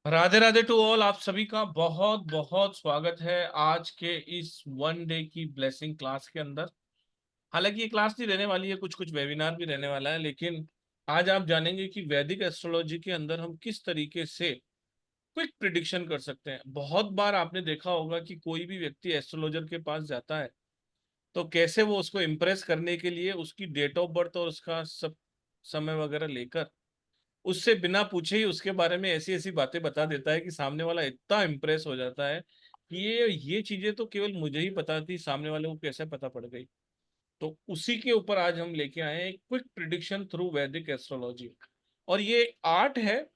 Radhe Radhe to all. आप सभी का बहुत बहुत स्वागत है आज के इस वन डे की ब्लेसिंग क्लास के अंदर। हालांकि ये क्लास नहीं रहने वाली है, कुछ कुछ वेबिनार भी रहने वाला है, लेकिन आज आप जानेंगे कि वैदिक एस्ट्रोलॉजी के अंदर हम किस तरीके से क्विक प्रिडिक्शन कर सकते हैं। बहुत बार आपने देखा होगा कि कोई भी व्यक्ति एस्ट्रोलॉजर के पास जाता है तो कैसे वो उसको इम्प्रेस करने के लिए उसकी डेट ऑफ बर्थ और उसका सब समय वगैरह लेकर उससे बिना पूछे ही उसके बारे में ऐसी ऐसी बातें बता देता है कि सामने वाला इतना इम्प्रेस हो जाता है कि ये चीजें तो केवल मुझे ही पता थी, सामने वाले को कैसे पता पड़ गई। तो उसी के ऊपर आज हम लेके आए हैं क्विक प्रिडिक्शन थ्रू वैदिक एस्ट्रोलॉजी। और ये एक आर्ट है,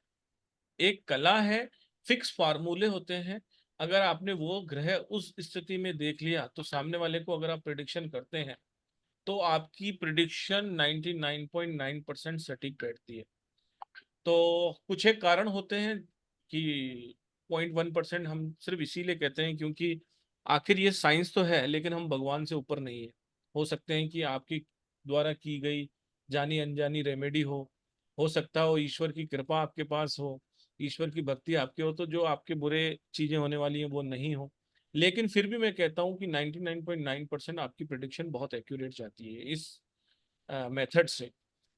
एक कला है। फिक्स फार्मूले होते हैं। अगर आपने वो ग्रह उस स्थिति में देख लिया तो सामने वाले को अगर आप प्रिडिक्शन करते हैं तो आपकी प्रिडिक्शन 99.9% सटीक बैठती है। तो कुछ एक कारण होते हैं कि 0.1% हम सिर्फ इसीलिए कहते हैं क्योंकि आखिर ये साइंस तो है, लेकिन हम भगवान से ऊपर नहीं है। हो सकते हैं कि आपकी द्वारा की गई जानी अनजानी रेमेडी हो सकता हो ईश्वर की कृपा आपके पास हो, ईश्वर की भक्ति आपके हो, तो जो आपके बुरे चीजें होने वाली हैं वो नहीं हो। लेकिन फिर भी मैं कहता हूँ कि 99.9% आपकी प्रिडिक्शन बहुत एक्यूरेट जाती है इस मेथड से।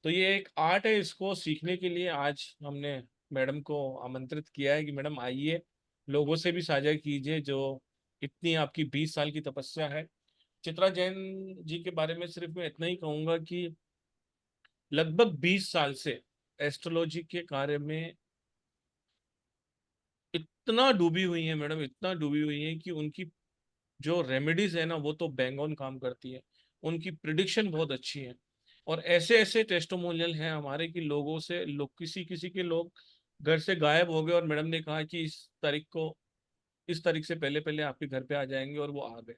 तो ये एक आर्ट है, इसको सीखने के लिए आज हमने मैडम को आमंत्रित किया है कि मैडम आइए, लोगों से भी साझा कीजिए जो इतनी आपकी 20 साल की तपस्या है। चित्रा जैन जी के बारे में सिर्फ मैं इतना ही कहूंगा कि लगभग 20 साल से एस्ट्रोलॉजी के कार्य में इतना डूबी हुई है मैडम, इतना डूबी हुई है कि उनकी जो रेमेडीज है ना वो तो बैंग ऑन काम करती है। उनकी प्रिडिक्शन बहुत अच्छी है। और ऐसे ऐसे टेस्टोमोनियल हैं हमारे कि लोगों से लोग किसी किसी के लोग घर से गायब हो गए और मैडम ने कहा कि इस तारीख से पहले पहले आपके घर पे आ जाएंगे और वो आ गए।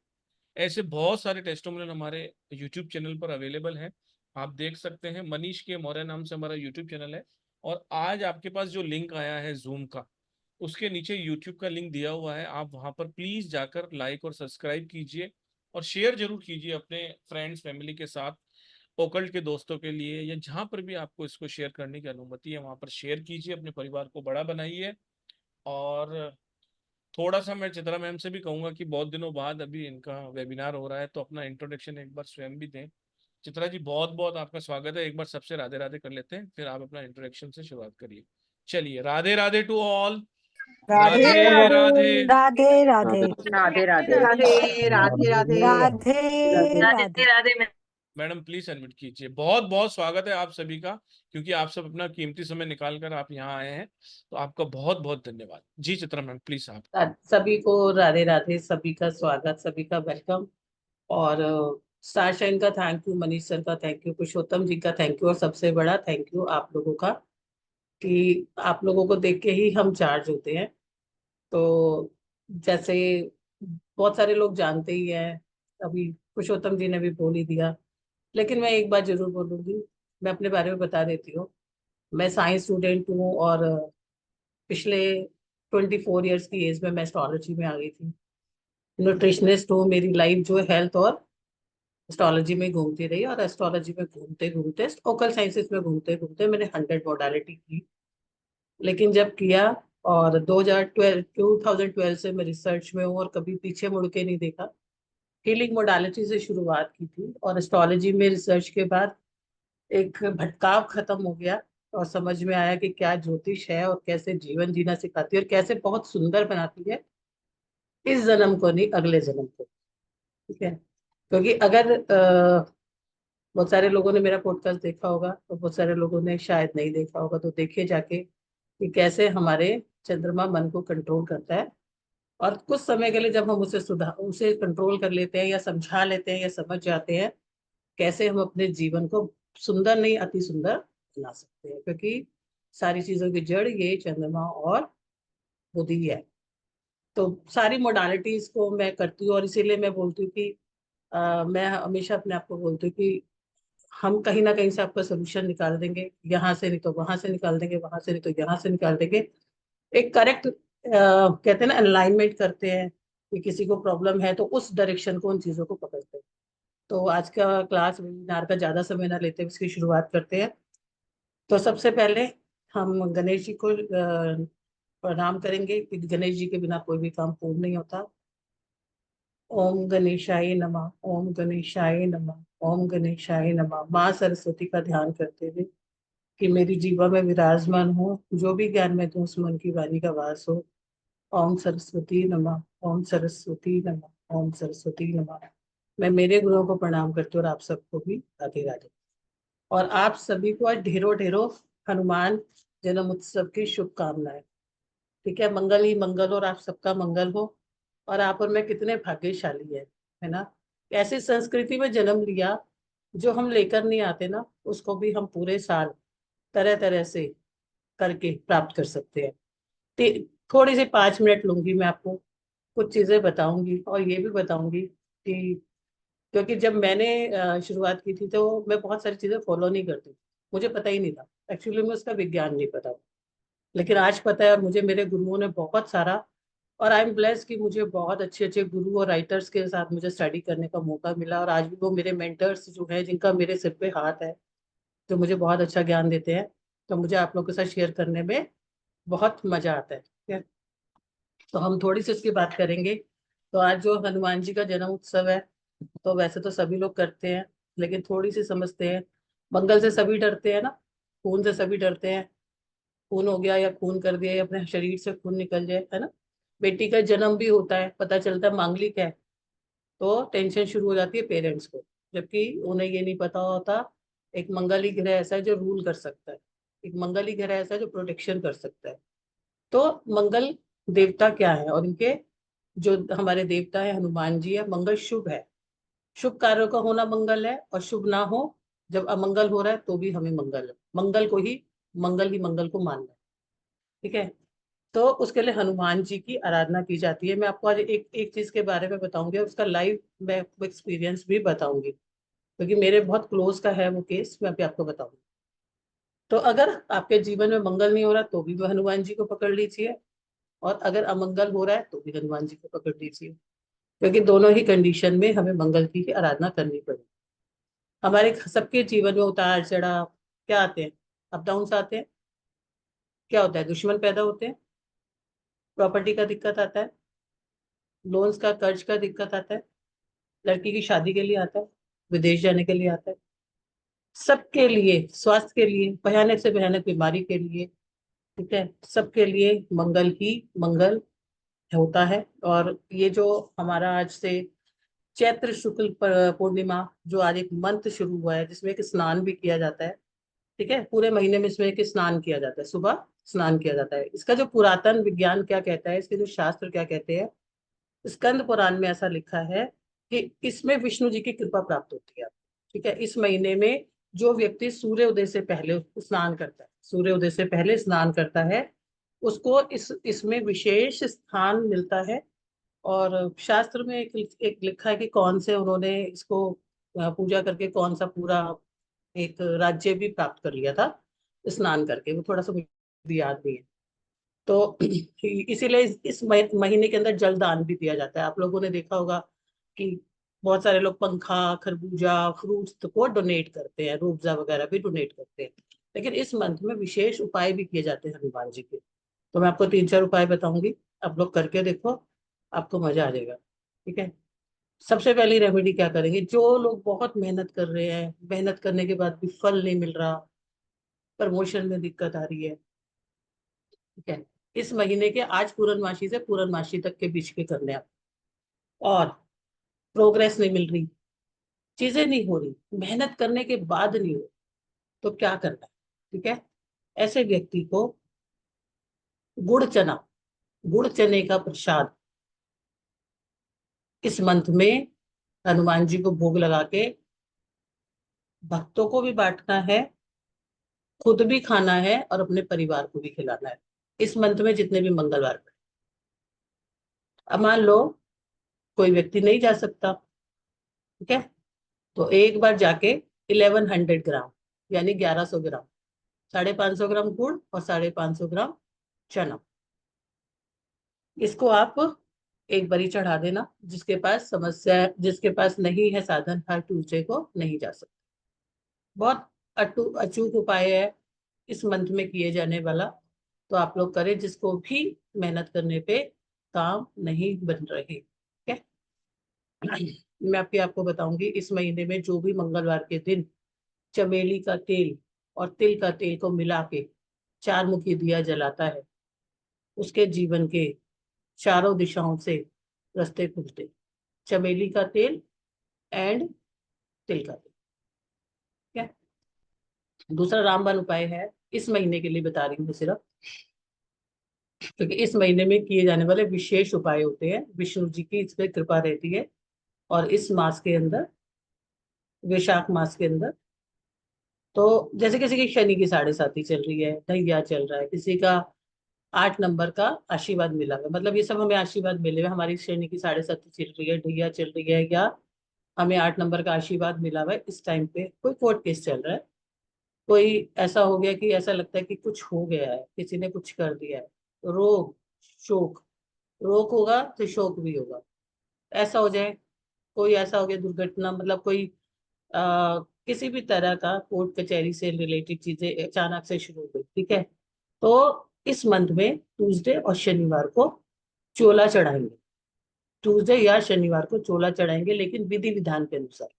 ऐसे बहुत सारे टेस्टोमोनियल हमारे यूट्यूब चैनल पर अवेलेबल हैं। आप देख सकते हैं, मनीष के मौर्य नाम से हमारा यूट्यूब चैनल है। और आज आपके पास जो लिंक आया है जूम का, उसके नीचे यूट्यूब का लिंक दिया हुआ है, आप वहां पर प्लीज जाकर लाइक और सब्सक्राइब कीजिए और शेयर जरूर कीजिए अपने फ्रेंड्स फैमिली के साथ, ओकल्ट के दोस्तों के लिए, या जहां पर भी आपको इसको शेयर करने की अनुमति है वहां पर शेयर कीजिए, अपने परिवार को बड़ा बनाइए। और थोड़ा सा मैं चित्रा मैम से भी कहूंगा कि बहुत दिनों बाद अभी इनका वेबिनार हो रहा है तो अपना इंट्रोडक्शन एक बार स्वयं भी दें। चित्रा जी बहुत बहुत आपका स्वागत है, एक बार सबसे राधे राधे कर लेते हैं, फिर आप अपना इंट्रोडक्शन से शुरुआत करिए। चलिए, Radhe Radhe to all. Radhe Radhe Radhe Radhe. Radhe Radhe Radhe Radhe Radhe Radhe Radhe. Radhe Radhe Radhe. Radhe madam please admit कीजिए। बहुत बहुत स्वागत है आप सभी का, क्योंकि आप सब अपना कीमती समय निकाल कर आप यहाँ आए हैं, तो आपका बहुत बहुत धन्यवाद। जी चित्रा मैम प्लीज आप। सभी को राधे राधे, सभी का स्वागत, सभी का वेलकम। और स्टार शाइन का थैंक यू, मनीष सर का थैंक यू, पुरुषोत्तम जी का थैंक यू, और सबसे बड़ा थैंक यू आप लोगों का कि आप लोगों को देख के ही हम चार्ज होते हैं। तो जैसे बहुत सारे लोग जानते ही हैं, अभी पुरुषोत्तम जी ने भी बोल ही दिया, लेकिन मैं एक बात जरूर बोलूंगी। मैं अपने बारे में बता देती हूँ। मैं साइंस स्टूडेंट हूँ और पिछले 24 ईयर्स की एज में मैं एस्ट्रोलॉजी में आ गई थी। न्यूट्रिशनिस्ट हूँ, मेरी लाइफ जो है हेल्थ और एस्ट्रोलॉजी में घूमती रही, और एस्ट्रोलॉजी में घूमते घूमते ओकल साइंसेस में घूमते घूमते मैंने 100 मोडालिटी की। लेकिन जब किया, और 2012 से मैं रिसर्च में हूँ और कभी पीछे मुड़ के नहीं देखा। हीलिंग मोडालिटी से शुरुआत की थी, और एस्ट्रोलॉजी में रिसर्च के बाद एक भटकाव खत्म हो गया, और समझ में आया कि क्या ज्योतिष है और कैसे जीवन जीना सिखाती है और कैसे बहुत सुंदर बनाती है, इस जन्म को नहीं अगले जन्म को। ठीक है, क्योंकि अगर बहुत सारे लोगों ने मेरा पॉडकास्ट देखा होगा, तो बहुत सारे लोगों ने शायद नहीं देखा होगा, तो देखिए जाके कि कैसे हमारे चंद्रमा मन को कंट्रोल करता है। और कुछ समय के लिए जब हम उसे कंट्रोल कर लेते हैं या समझा लेते हैं या समझ जाते हैं, कैसे हम अपने जीवन को सुंदर नहीं अति सुंदर बना सकते हैं, क्योंकि सारी चीजों की जड़ ये चंद्रमा और बुद्धि है। तो सारी मोडालिटीज को मैं करती हूँ, और इसीलिए मैं बोलती हूँ कि मैं हमेशा अपने आप को बोलती हूँ कि हम कहीं ना कहीं से आपका सोल्यूशन निकाल देंगे, यहाँ से नहीं तो वहां से निकाल देंगे, वहां से नहीं तो यहाँ से निकाल देंगे। एक करेक्ट कहते हैं ना, अलाइनमेंट करते हैं कि किसी को प्रॉब्लम है तो उस डायरेक्शन को, उन चीजों को पकड़ते हैं। तो आज का क्लास वेबिनार का ज्यादा समय ना लेते हुए इसकी शुरुआत करते हैं। तो सबसे पहले हम गणेश जी को प्रणाम करेंगे कि गणेश जी के बिना कोई भी काम पूर्ण नहीं होता। ओम गणेशाय नमः, ओम गणेशाय नमः, ओम गणेशाय नमः। माँ सरस्वती का ध्यान करते हुए कि मेरी जीवा में विराजमान हो, जो भी ज्ञान में दूं उस मन की वाणी का वास हो। ओम सरस्वती नमः, ओम सरस्वती नमः, ओम सरस्वती नमः। मैं मेरे गुरुओं को प्रणाम करती हूँ और आप सबको भी राधे राधे। और आप सभी को आज ढेरों ढेरों हनुमान जन्म उत्सव की शुभकामनाएं। ठीक है, मंगल ही मंगल और आप सबका मंगल हो। और आप और मैं कितने भाग्यशाली है ना। ऐसी संस्कृति में जन्म लिया जो हम लेकर नहीं आते ना, उसको भी हम पूरे साल तरह तरह से करके प्राप्त कर सकते हैं। थोड़ी सी 5 मिनट लूंगी, मैं आपको कुछ चीजें बताऊंगी और ये भी बताऊंगी कि क्योंकि जब मैंने शुरुआत की थी तो मैं बहुत सारी चीजें फॉलो नहीं करती, मुझे पता ही नहीं था एक्चुअली, में उसका विज्ञान नहीं पता। लेकिन आज पता है और मुझे मेरे गुरुओं ने बहुत सारा, और आई एम ब्लेस्ड कि मुझे बहुत अच्छे अच्छे गुरु और राइटर्स के साथ मुझे स्टडी करने का मौका मिला। और आज भी वो मेरे मेंटर्स जो हैं, जिनका मेरे सिर पे हाथ है, जो मुझे बहुत अच्छा ज्ञान देते हैं, तो मुझे आप लोगों के साथ शेयर करने में बहुत मजा आता है। ठीक है, तो हम थोड़ी सी इसकी बात करेंगे। तो आज जो हनुमान जी का जन्म उत्सव है, तो वैसे तो सभी लोग करते हैं, लेकिन थोड़ी सी समझते हैं। मंगल से सभी डरते हैं ना, खून से सभी डरते हैं। खून हो गया या खून कर दिया या अपने शरीर से खून निकल जाए, है ना। बेटी का जन्म भी होता है, पता चलता है मांगलिक है, तो टेंशन शुरू हो जाती है पेरेंट्स को, जबकि उन्हें ये नहीं पता होता एक मंगल ही ग्रह ऐसा है जो रूल कर सकता है, एक मंगल ही ग्रह ऐसा है जो प्रोटेक्शन कर सकता है। तो मंगल देवता क्या है, और इनके जो हमारे देवता है हनुमान जी है। मंगल शुभ है, शुभ कार्यों का होना मंगल है, और शुभ ना हो, जब अमंगल हो रहा है तो भी हमें मंगल है, मंगल ही मंगल को मानना है। ठीक है, तो उसके लिए हनुमान जी की आराधना की जाती है। मैं आपको आज एक एक चीज के बारे में बताऊंगी और उसका लाइव मैं आपको एक्सपीरियंस भी बताऊंगी, क्योंकि मेरे बहुत क्लोज का है वो केस, मैं अभी आपको बताऊंगी। तो अगर आपके जीवन में मंगल नहीं हो रहा तो भी हनुमान जी को पकड़ लीजिए, और अगर अमंगल हो रहा है तो भी हनुमान जी को पकड़ लीजिए, क्योंकि दोनों ही कंडीशन में हमें मंगल की ही आराधना करनी पड़ेगी। हमारे सबके जीवन में उतार चढ़ाव क्या आते हैं, अप डाउन आते हैं। क्या होता है, दुश्मन पैदा होते हैं, प्रॉपर्टी का दिक्कत आता है, लोन्स का कर्ज का दिक्कत आता है, लड़की की शादी के लिए आता है, विदेश जाने के लिए आता है, सबके लिए, स्वास्थ्य के लिए, भयानक से भयानक बीमारी के लिए। ठीक है, सबके लिए मंगल ही मंगल होता है। और ये जो हमारा आज से चैत्र शुक्ल पूर्णिमा, जो आज एक मंथ शुरू हुआ है जिसमें एक स्नान भी किया जाता है। ठीक है, पूरे महीने में इसमें एक स्नान किया जाता है, सुबह स्नान किया जाता है। इसका जो पुरातन विज्ञान क्या कहता है, इसके जो शास्त्र क्या कहते हैं, स्कंद पुराण में ऐसा लिखा है कि इसमें विष्णु जी की कृपा प्राप्त होती है। ठीक है, इस महीने में जो व्यक्ति सूर्य उदय से पहले स्नान करता है, सूर्य उदय से पहले स्नान करता है, उसको इसमें विशेष स्थान मिलता है। और शास्त्र में एक लिखा है कि कौन से उन्होंने इसको पूजा करके कौन सा पूरा एक राज्य भी प्राप्त कर लिया था स्नान करके, वो थोड़ा सा मुझे याद नहीं है। तो इसीलिए इस महीने के अंदर जल दान भी दिया जाता है। आप लोगों ने देखा होगा कि बहुत सारे लोग पंखा, खरबूजा, फ्रूट्स को डोनेट करते हैं, रूबजा वगैरह भी डोनेट करते हैं। लेकिन इस मंथ में विशेष उपाय भी किए जाते हैं हनुमान जी के। तो मैं आपको 3-4 उपाय बताऊंगी, आप लोग करके देखो, आपको मजा आ जाएगा। ठीक है, सबसे पहली रेमेडी क्या करेंगे, जो लोग बहुत मेहनत कर रहे हैं, मेहनत करने के बाद भी फल नहीं मिल रहा, प्रमोशन में दिक्कत आ रही है। ठीक है, इस महीने के आज पूर्णमासी से पूर्णमासी तक के बीच के करने आप, और प्रोग्रेस नहीं मिल रही, चीजें नहीं हो रही, मेहनत करने के बाद नहीं हो, तो क्या करना है। ठीक है, ऐसे व्यक्ति को गुड़ चना, गुड़ चने का प्रसाद इस मंथ में हनुमान जी को भोग लगा के भक्तों को भी बांटना है, खुद भी खाना है, और अपने परिवार को भी खिलाना है इस मंथ में जितने भी मंगलवार पड़े। अब मान लो कोई व्यक्ति नहीं जा सकता, ठीक है, तो एक बार जाके 1100 ग्राम, यानी 1100 ग्राम, 550 ग्राम गुड़ और 550 ग्राम चना, इसको आप एक बारी चढ़ा देना। जिसके पास समस्या है, जिसके पास नहीं है साधन, हर ट्यूसडे को नहीं जा सकता। बहुत अचूक उपाय है इस मंथ में किए जाने वाला। तो आप लोग करें, जिसको भी मेहनत करने पे काम नहीं बन रहे। ठीक है। मैं आपको बताऊंगी, इस महीने में जो भी मंगलवार के दिन चमेली का तेल और तिल का तेल को मिला के चार मुखी दिया जलाता है, उसके जीवन के चारों दिशाओं से रास्ते खुलते। चमेली का तेल एंड तिल का तेल। ठीक है। दूसरा रामबाण उपाय है, इस महीने के लिए बता रही हूँ सिर्फ, क्योंकि इस महीने में किए जाने वाले विशेष उपाय होते हैं, विष्णु जी की इस पे कृपा रहती है। और इस मास के अंदर, वैशाख मास के अंदर, तो जैसे किसी की शनि की 7.5 चल रही है, ढैया चल रहा है, किसी का 8 नंबर का आशीर्वाद मिला हुआ है, मतलब ये सब हमें आशीर्वाद मिले हुए, हमारी शनि की 7.5 चल रही है, ढैया चल रही है, या हमें 8 नंबर का आशीर्वाद मिला हुआ है, इस टाइम पे कोई कोर्ट केस चल रहा है, कोई ऐसा हो गया कि ऐसा लगता है कि कुछ हो गया है, किसी ने कुछ कर दिया है, रोग, शोक, रोग होगा तो शोक भी होगा, ऐसा हो जाए, कोई ऐसा हो गया दुर्घटना, मतलब कोई किसी भी तरह का कोर्ट कचहरी से रिलेटेड चीजें अचानक से शुरू हो गई। ठीक है। तो इस मंथ में ट्यूसडे और शनिवार को चोला चढ़ाएंगे, ट्यूसडे या शनिवार को चोला चढ़ाएंगे, लेकिन विधि विधान के अनुसार।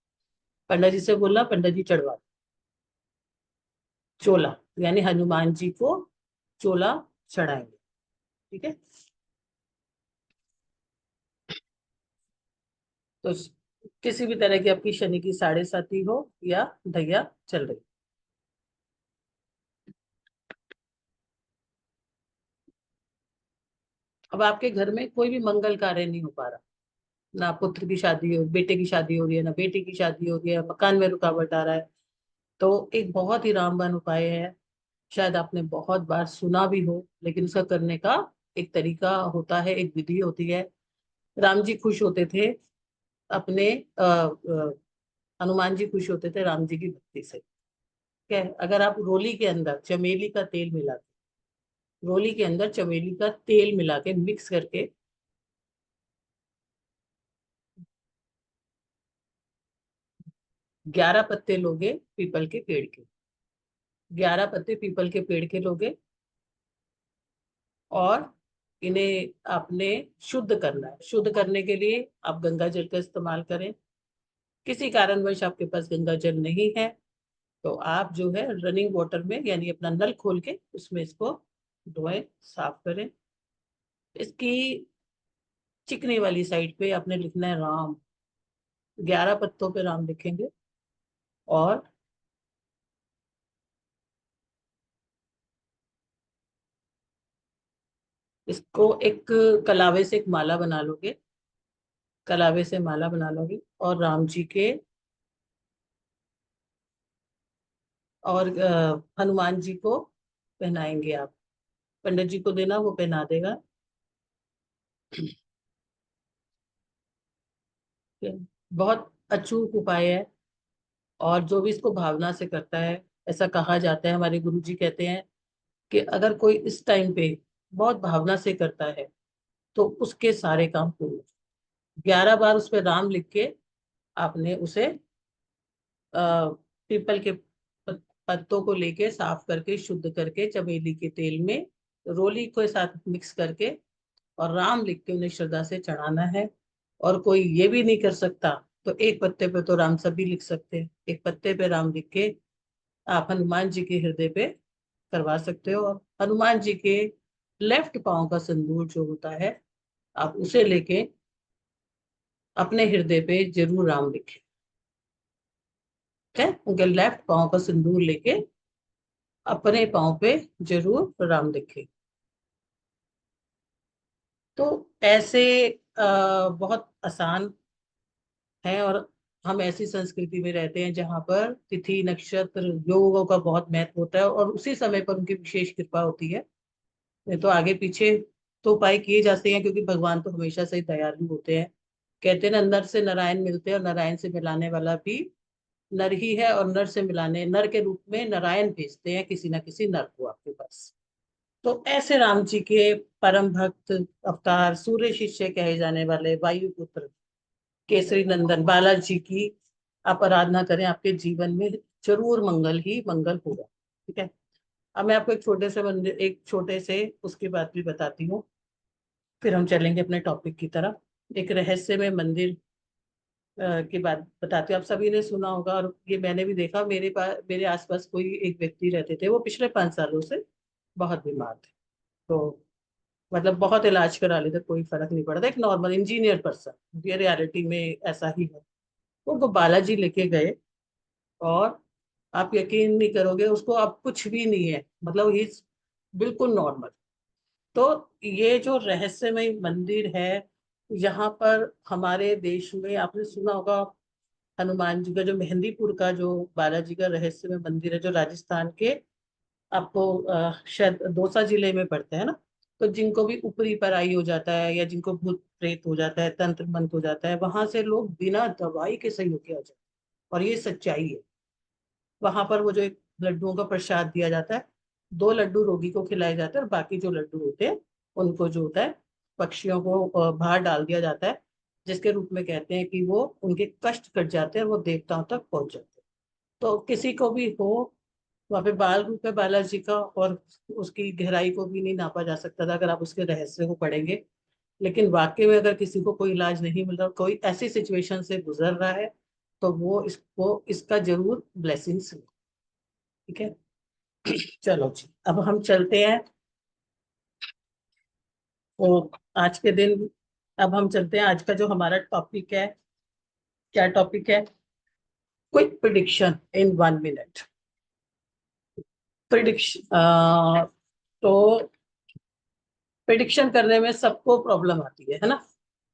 पंडित जी से बोलना, पंडित जी चढ़वा चोला, यानी हनुमान जी को चोला चढ़ाएंगे। ठीक है। तो किसी भी तरह की आपकी शनि की 7.5 हो या ढैया चल रही, अब आपके घर में कोई भी मंगल कार्य नहीं हो पा रहा, ना पुत्र की शादी हो, बेटे की शादी हो रही है, ना बेटी की शादी हो रही है, मकान में रुकावट आ रहा है, तो एक बहुत ही रामबाण उपाय है, शायद आपने बहुत बार सुना भी हो, लेकिन उसका करने का एक तरीका होता है, एक विधि होती है। राम जी खुश होते थे अपने हनुमान जी खुश होते थे राम जी की भक्ति से। ठीक है। अगर आप रोली के अंदर चमेली का तेल मिला के, रोली के अंदर चमेली का तेल मिला के मिक्स करके 11 पत्ते लोगे पीपल के पेड़ के, 11 पत्ते पीपल के पेड़ के लोगे, और इन्हें आपने शुद्ध करना है। शुद्ध करने के लिए आप गंगा जल का इस्तेमाल करें। किसी कारणवश आपके पास गंगा जल नहीं है, तो आप जो है रनिंग वाटर में, यानी अपना नल खोल के उसमें इसको धोएं, साफ करें। इसकी चिकनी वाली साइड पे आपने लिखना है राम, 11 पत्तों पे राम लिखेंगे, और इसको एक कलावे से एक माला बना लोगे, कलावे से माला बना लोगे, और राम जी के और हनुमान जी को पहनाएंगे आप। पंडित जी को देना, वो पहना देगा। बहुत अचूक उपाय है, और जो भी इसको भावना से करता है, ऐसा कहा जाता है, हमारे गुरु जी कहते हैं कि अगर कोई इस टाइम पे बहुत भावना से करता है तो उसके सारे काम पूर्ण। 11 बार उस पर राम लिख के आपने उसे पीपल के पत्तों को लेके साफ करके शुद्ध करके चमेली के तेल में रोली के साथ मिक्स करके और राम लिख के उन्हें श्रद्धा से चढ़ाना है। और कोई ये भी नहीं कर सकता तो एक पत्ते पे तो राम सभी लिख सकते हैं, एक पत्ते पे राम लिख के आप हनुमान जी के हृदय पे करवा सकते हो। और हनुमान जी के लेफ्ट पांव का सिंदूर जो होता है, आप उसे लेके अपने हृदय पे जरूर राम लिखें। ठीक है। उनके लेफ्ट पांव का सिंदूर लेके अपने पांव पे जरूर राम लिखें। तो ऐसे बहुत आसान है, और हम ऐसी संस्कृति में रहते हैं जहाँ पर तिथि नक्षत्र योगों का बहुत महत्व होता है, और उसी समय पर उनकी विशेष कृपा होती है। नहीं तो आगे पीछे तो उपाय किए जाते हैं, क्योंकि भगवान तो हमेशा से ही दयालु होते हैं। कहते हैं ना, नर से नारायण मिलते हैं और नारायण से मिलाने वाला भी नर ही है, और नर से मिलाने, नर के रूप में नारायण भेजते हैं किसी ना किसी नर को आपके पास। तो ऐसे राम जी के परम भक्त अवतार, सूर्य शिष्य कहे जाने वाले वायुपुत्र केसरी नंदन बालाजी की आप आराधना करें, आपके जीवन में जरूर मंगल ही मंगल होगा। ठीक है। अब मैं आपको एक छोटे से उसकी बात भी बताती हूँ, फिर हम चलेंगे अपने टॉपिक की तरफ। एक रहस्यमय मंदिर की बात बताती हूँ। आप सभी ने सुना होगा, और ये मैंने भी देखा, मेरे आसपास कोई एक व्यक्ति रहते थे, वो पिछले 5 सालों से बहुत बीमार थे। तो मतलब बहुत इलाज करा लेते, कोई फर्क नहीं पड़ता। एक नॉर्मल इंजीनियर पर्सन, ये रियलिटी में ऐसा ही है। उनको बालाजी लेके गए, और आप यकीन नहीं करोगे, उसको अब कुछ भी नहीं है, मतलब ही बिल्कुल नॉर्मल। तो ये जो रहस्यमय मंदिर है, यहाँ पर हमारे देश में आपने सुना होगा, हनुमान जी का जो मेहंदीपुर का जो बालाजी का रहस्यमय मंदिर है, जो राजस्थान के आपको शायद दौसा जिले में पड़ते हैं ना। तो जिनको भी ऊपरी पराई हो जाता है, या जिनको भूत प्रेत हो जाता है, तंत्र मंत्र हो जाता है, वहां से लोग बिना दवाई के सही होके आ जाते हैं। और ये सच्चाई है। वहां पर वो जो एक लड्डुओं का प्रसाद दिया जाता है, 2 लड्डू रोगी को खिलाए जाते हैं, और बाकी जो लड्डू होते हैं उनको जो होता है पक्षियों को बाहर डाल दिया जाता है, जिसके रूप में कहते हैं कि वो उनके कष्ट कट जाते हैं और वो देवताओं तक पहुंच जाते हैं। तो किसी को भी हो, वहां पे बाल रूप है बालाजी का, और उसकी गहराई को भी नहीं नापा जा सकता था अगर आप उसके रहस्य को पढ़ेंगे। लेकिन वाकई में अगर किसी को कोई इलाज नहीं मिल रहा, कोई ऐसी सिचुएशन से गुजर रहा है, तो वो इसको इसका जरूर ब्लेसिंग्स। ठीक है, चलो जी, अब हम चलते हैं। तो आज के दिन, अब हम चलते हैं, आज का जो हमारा टॉपिक है, क्या टॉपिक है? क्विक प्रिडिक्शन इन 1 मिनट। प्रिडिक्शन, तो प्रिडिक्शन करने में सबको प्रॉब्लम आती है ना?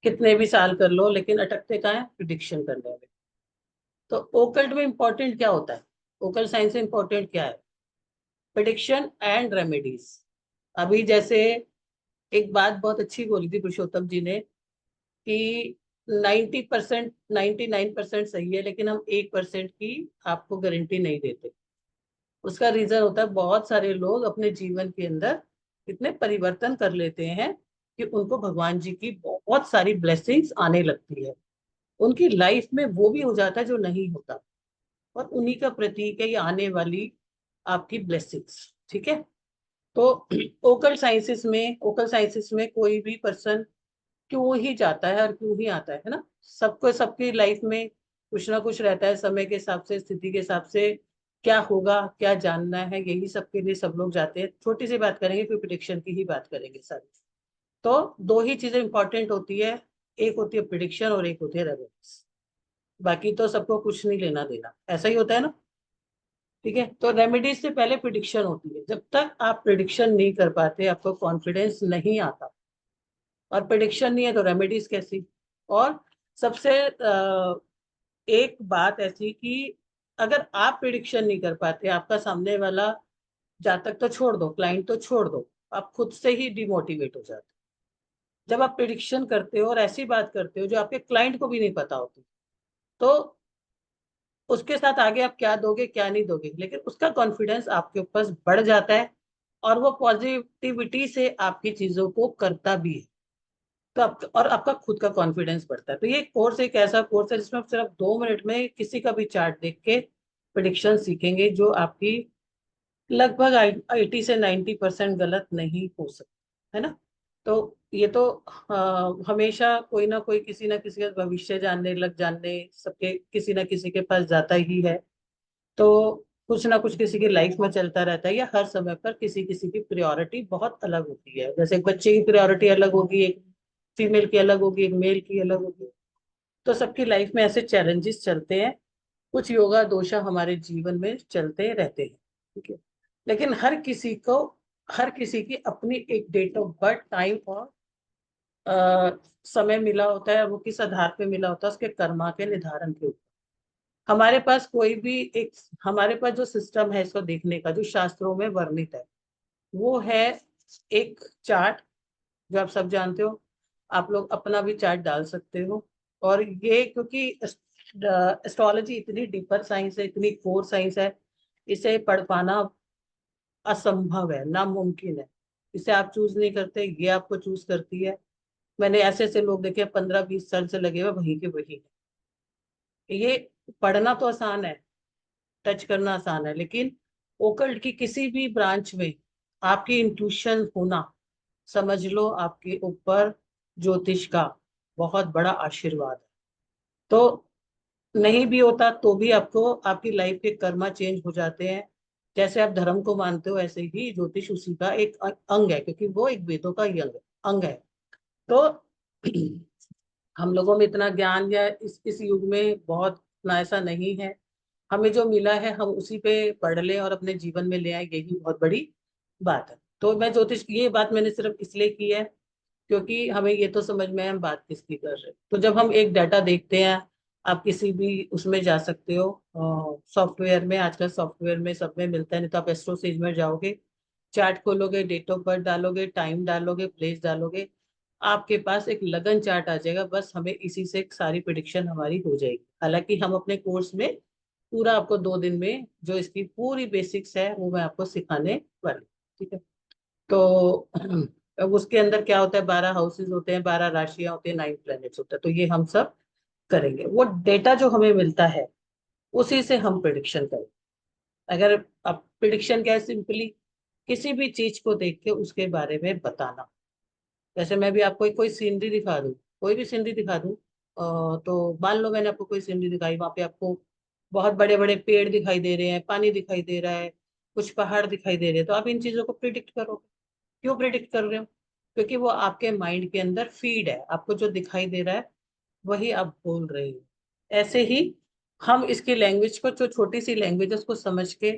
कितने भी साल कर लो, लेकिन अटकते कहाँ है? प्रिडिक्शन करने में। तो ओकल्ट में इंपॉर्टेंट क्या होता है? ओकल्ट साइंस में इंपॉर्टेंट क्या है? Prediction and remedies. अभी जैसे एक बात बहुत अच्छी बोली थी पुरुषोत्तम जी ने, कि 90%, 99% सही है, लेकिन हम 1% की आपको गारंटी नहीं देते। उसका रीजन होता है, बहुत सारे लोग अपने जीवन के अंदर इतने परिवर्तन कर लेते हैं कि उनको भगवान जी की बहुत सारी ब्लेसिंग्स आने लगती है, उनकी लाइफ में वो भी हो जाता है जो नहीं होता, और उन्हीं का प्रतीक है ये आने वाली आपकी ब्लेसिंग्स। ठीक है। तो ओकल साइंसेस में कोई भी पर्सन क्यों ही जाता है और क्यों ही आता है ना? सबको सबकी लाइफ में कुछ ना कुछ रहता है, समय के हिसाब से, स्थिति के हिसाब से, क्या होगा, क्या जानना है, यही सबके लिए सब लोग जाते हैं। छोटी सी बात करेंगे, कोई प्रिडिक्शन की ही बात करेंगे सारी। तो 2 ही चीजें इंपॉर्टेंट होती है, एक होती है प्रिडिक्शन और एक होती है रेमेडीज। बाकी तो सबको कुछ नहीं लेना देना, ऐसा ही होता है ना? ठीक है। तो रेमेडीज से पहले प्रिडिक्शन होती है। जब तक आप प्रिडिक्शन नहीं कर पाते, आपको कॉन्फिडेंस नहीं आता, और प्रिडिक्शन नहीं है तो रेमेडीज कैसी? और सबसे एक बात ऐसी कि अगर आप प्रिडिक्शन नहीं कर पाते, आपका सामने वाला, जातक तो छोड़ दो, क्लाइंट तो छोड़ दो, आप खुद से ही डिमोटिवेट हो जाते हो। जब आप प्रिडिक्शन करते हो और ऐसी बात करते हो जो आपके क्लाइंट को भी नहीं पता होती, तो उसके साथ आगे आप क्या दोगे क्या नहीं दोगे, लेकिन उसका कॉन्फिडेंस आपके ऊपर बढ़ जाता है, और वो पॉजिटिविटी से आपकी चीजों को करता भी है। तो और आपका खुद का कॉन्फिडेंस बढ़ता है। तो ये कोर्स एक ऐसा कोर्स है जिसमें आप सिर्फ 2 मिनट में किसी का भी चार्ट देख के प्रिडिक्शन सीखेंगे, जो आपकी लगभग 80 से 90% गलत नहीं हो सकता है ना? तो ये तो हमेशा कोई ना कोई किसी ना किसी का भविष्य जानने सबके किसी ना किसी के पास जाता ही है। तो कुछ ना कुछ किसी की लाइफ में चलता रहता है, या हर समय पर किसी किसी की प्रायोरिटी बहुत अलग होती है। जैसे एक बच्चे की प्रायोरिटी अलग होगी, एक फीमेल की अलग होगी, एक मेल की अलग होगी। तो सबकी लाइफ में ऐसे चैलेंजेस चलते हैं, कुछ योगा दोषा हमारे जीवन में चलते रहते हैं। ठीक है। लेकिन हर किसी की अपनी एक डेट ऑफ बर्थ, टाइम और समय मिला होता है, वो किस आधार पे मिला होता है? उसके कर्मा के निर्धारण के ऊपर। हमारे पास कोई भी एक हमारे पास जो सिस्टम है इसको देखने का, जो शास्त्रों में वर्णित है, वो है एक चार्ट, जो आप सब जानते हो। आप लोग अपना भी चार्ट डाल सकते हो। और ये क्योंकि एस्ट्रोलॉजी इतनी डीपर साइंस है, इतनी कोर साइंस है, इसे पढ़ पाना असंभव है, नामुमकिन है। इसे आप चूज नहीं करते, ये आपको चूज करती है। मैंने ऐसे ऐसे लोग देखे 15-20 साल से लगे हुए वहीं के वहीं। ये पढ़ना तो आसान है, टच करना आसान है, लेकिन ओकल्ट की किसी भी ब्रांच में आपकी इंट्यूशन होना, समझ लो आपके ऊपर ज्योतिष का बहुत बड़ा आशीर्वाद है। तो नहीं भी होता तो भी आपको आपकी लाइफ के कर्मा चेंज हो जाते हैं। जैसे आप धर्म को मानते हो ऐसे ही ज्योतिष उसी का एक अंग है, क्योंकि वो एक वेदों का ही अंग है। तो हम लोगों में इतना ज्ञान या इस युग में बहुत इतना ऐसा नहीं है। हमें जो मिला है हम उसी पे पढ़ लें और अपने जीवन में ले आए, यही बहुत बड़ी बात है। तो मैं ज्योतिष ये बात मैंने सिर्फ इसलिए की है क्योंकि हमें ये तो समझ में है हम बात किसकी कर रहे हैं। तो जब हम एक डाटा देखते हैं, आप किसी भी उसमें जा सकते हो सॉफ्टवेयर में, आजकल सॉफ्टवेयर में सब में मिलता है, नहीं तो आप एस्ट्रो सेज में जाओगे, चार्ट खोलोगे, डेट ऑफ बर्थ डालोगे, टाइम डालोगे, प्लेस डालोगे, आपके पास एक लगन चार्ट आ जाएगा। बस हमें इसी से सारी प्रिडिक्शन हमारी हो जाएगी। हालांकि हम अपने कोर्स में पूरा आपको 2 दिन में जो इसकी पूरी बेसिक्स है वो मैं आपको सिखाने वाली हूँ, ठीक है। तो अब उसके अंदर क्या होता है, 12 हाउसेज होते हैं, 12 राशियां होती है, 9 प्लैनेट्स होता है। तो ये हम सब करेंगे। वो डेटा जो हमें मिलता है उसी से हम प्रिडिक्शन करें। अगर अब प्रिडिक्शन क्या है, सिंपली किसी भी चीज को देख के उसके बारे में बताना। जैसे मैं भी आपको कोई सीनरी दिखा दूं, कोई भी सीनरी दिखा दूं, तो मान लो मैंने आपको कोई सीनरी दिखाई, वहां पे आपको बहुत बड़े बड़े पेड़ दिखाई दे रहे हैं, पानी दिखाई दे रहा है, कुछ पहाड़ दिखाई दे रहे हैं, तो आप इन चीजों को प्रिडिक्ट करो। क्यों प्रिडिक्ट कर रहे हो? क्योंकि वो आपके माइंड के अंदर फीड है, आपको जो दिखाई दे रहा है वही आप बोल रहे हो। ऐसे ही हम इसकी लैंग्वेज को, जो छोटी सी लैंग्वेज है उसको समझ के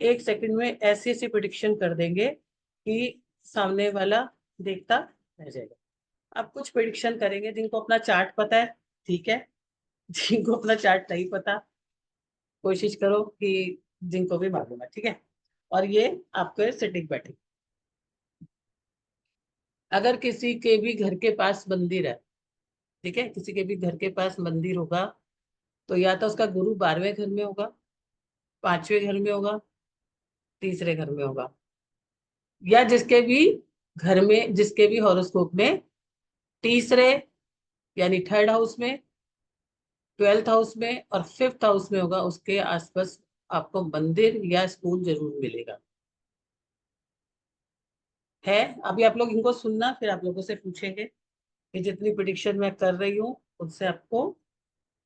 1 सेकंड में ऐसी ऐसी प्रिडिक्शन कर देंगे कि सामने वाला देखता रह जाएगा। आप कुछ प्रिडिक्शन करेंगे जिनको अपना चार्ट पता है, ठीक है। जिनको अपना चार्ट नहीं पता, कोशिश करो कि जिनको भी मालूम है, ठीक है। और ये आपके सेटिंग बैठे। अगर किसी के भी घर के पास मंदिर है, ठीक है, किसी के भी घर के पास मंदिर होगा, तो या तो उसका गुरु 12वें घर में होगा, 5वें घर में होगा, तीसरे घर में होगा, या जिसके भी हॉरोस्कोप में तीसरे यानी थर्ड हाउस में, 12th हाउस में और 5th हाउस में होगा, उसके आसपास आपको मंदिर या स्कूल जरूर मिलेगा। है, अभी आप लोग इनको सुनना, फिर आप लोगों से पूछेंगे कि जितनी प्रिडिक्शन मैं कर रही हूँ उससे आपको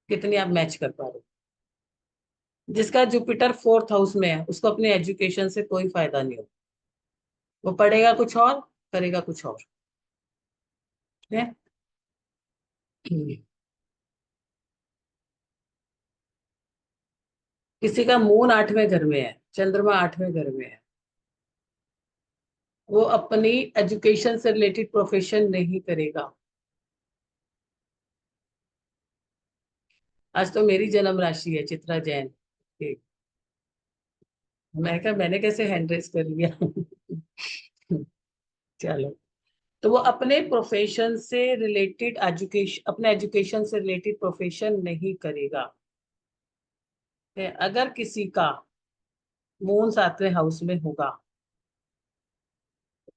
कितनी आप मैच कर पा रहे हो। जिसका जुपिटर 4th हाउस में है उसको अपने एजुकेशन से कोई फायदा नहीं हो, वो पढ़ेगा कुछ और, करेगा कुछ और, है। किसी का मून 8वें घर में है, चंद्रमा 8वें घर में है, वो अपनी एजुकेशन से रिलेटेड प्रोफेशन नहीं करेगा। आज तो मेरी जन्म राशि है चित्रा जैन, ठीक। मैं कहा मैंने कैसे हैंड रेस कर लिया। चलो। तो वो अपने प्रोफेशन से रिलेटेड एजुकेशन, अपने एजुकेशन से रिलेटेड प्रोफेशन नहीं करेगा। अगर किसी का मून 7वें हाउस में होगा,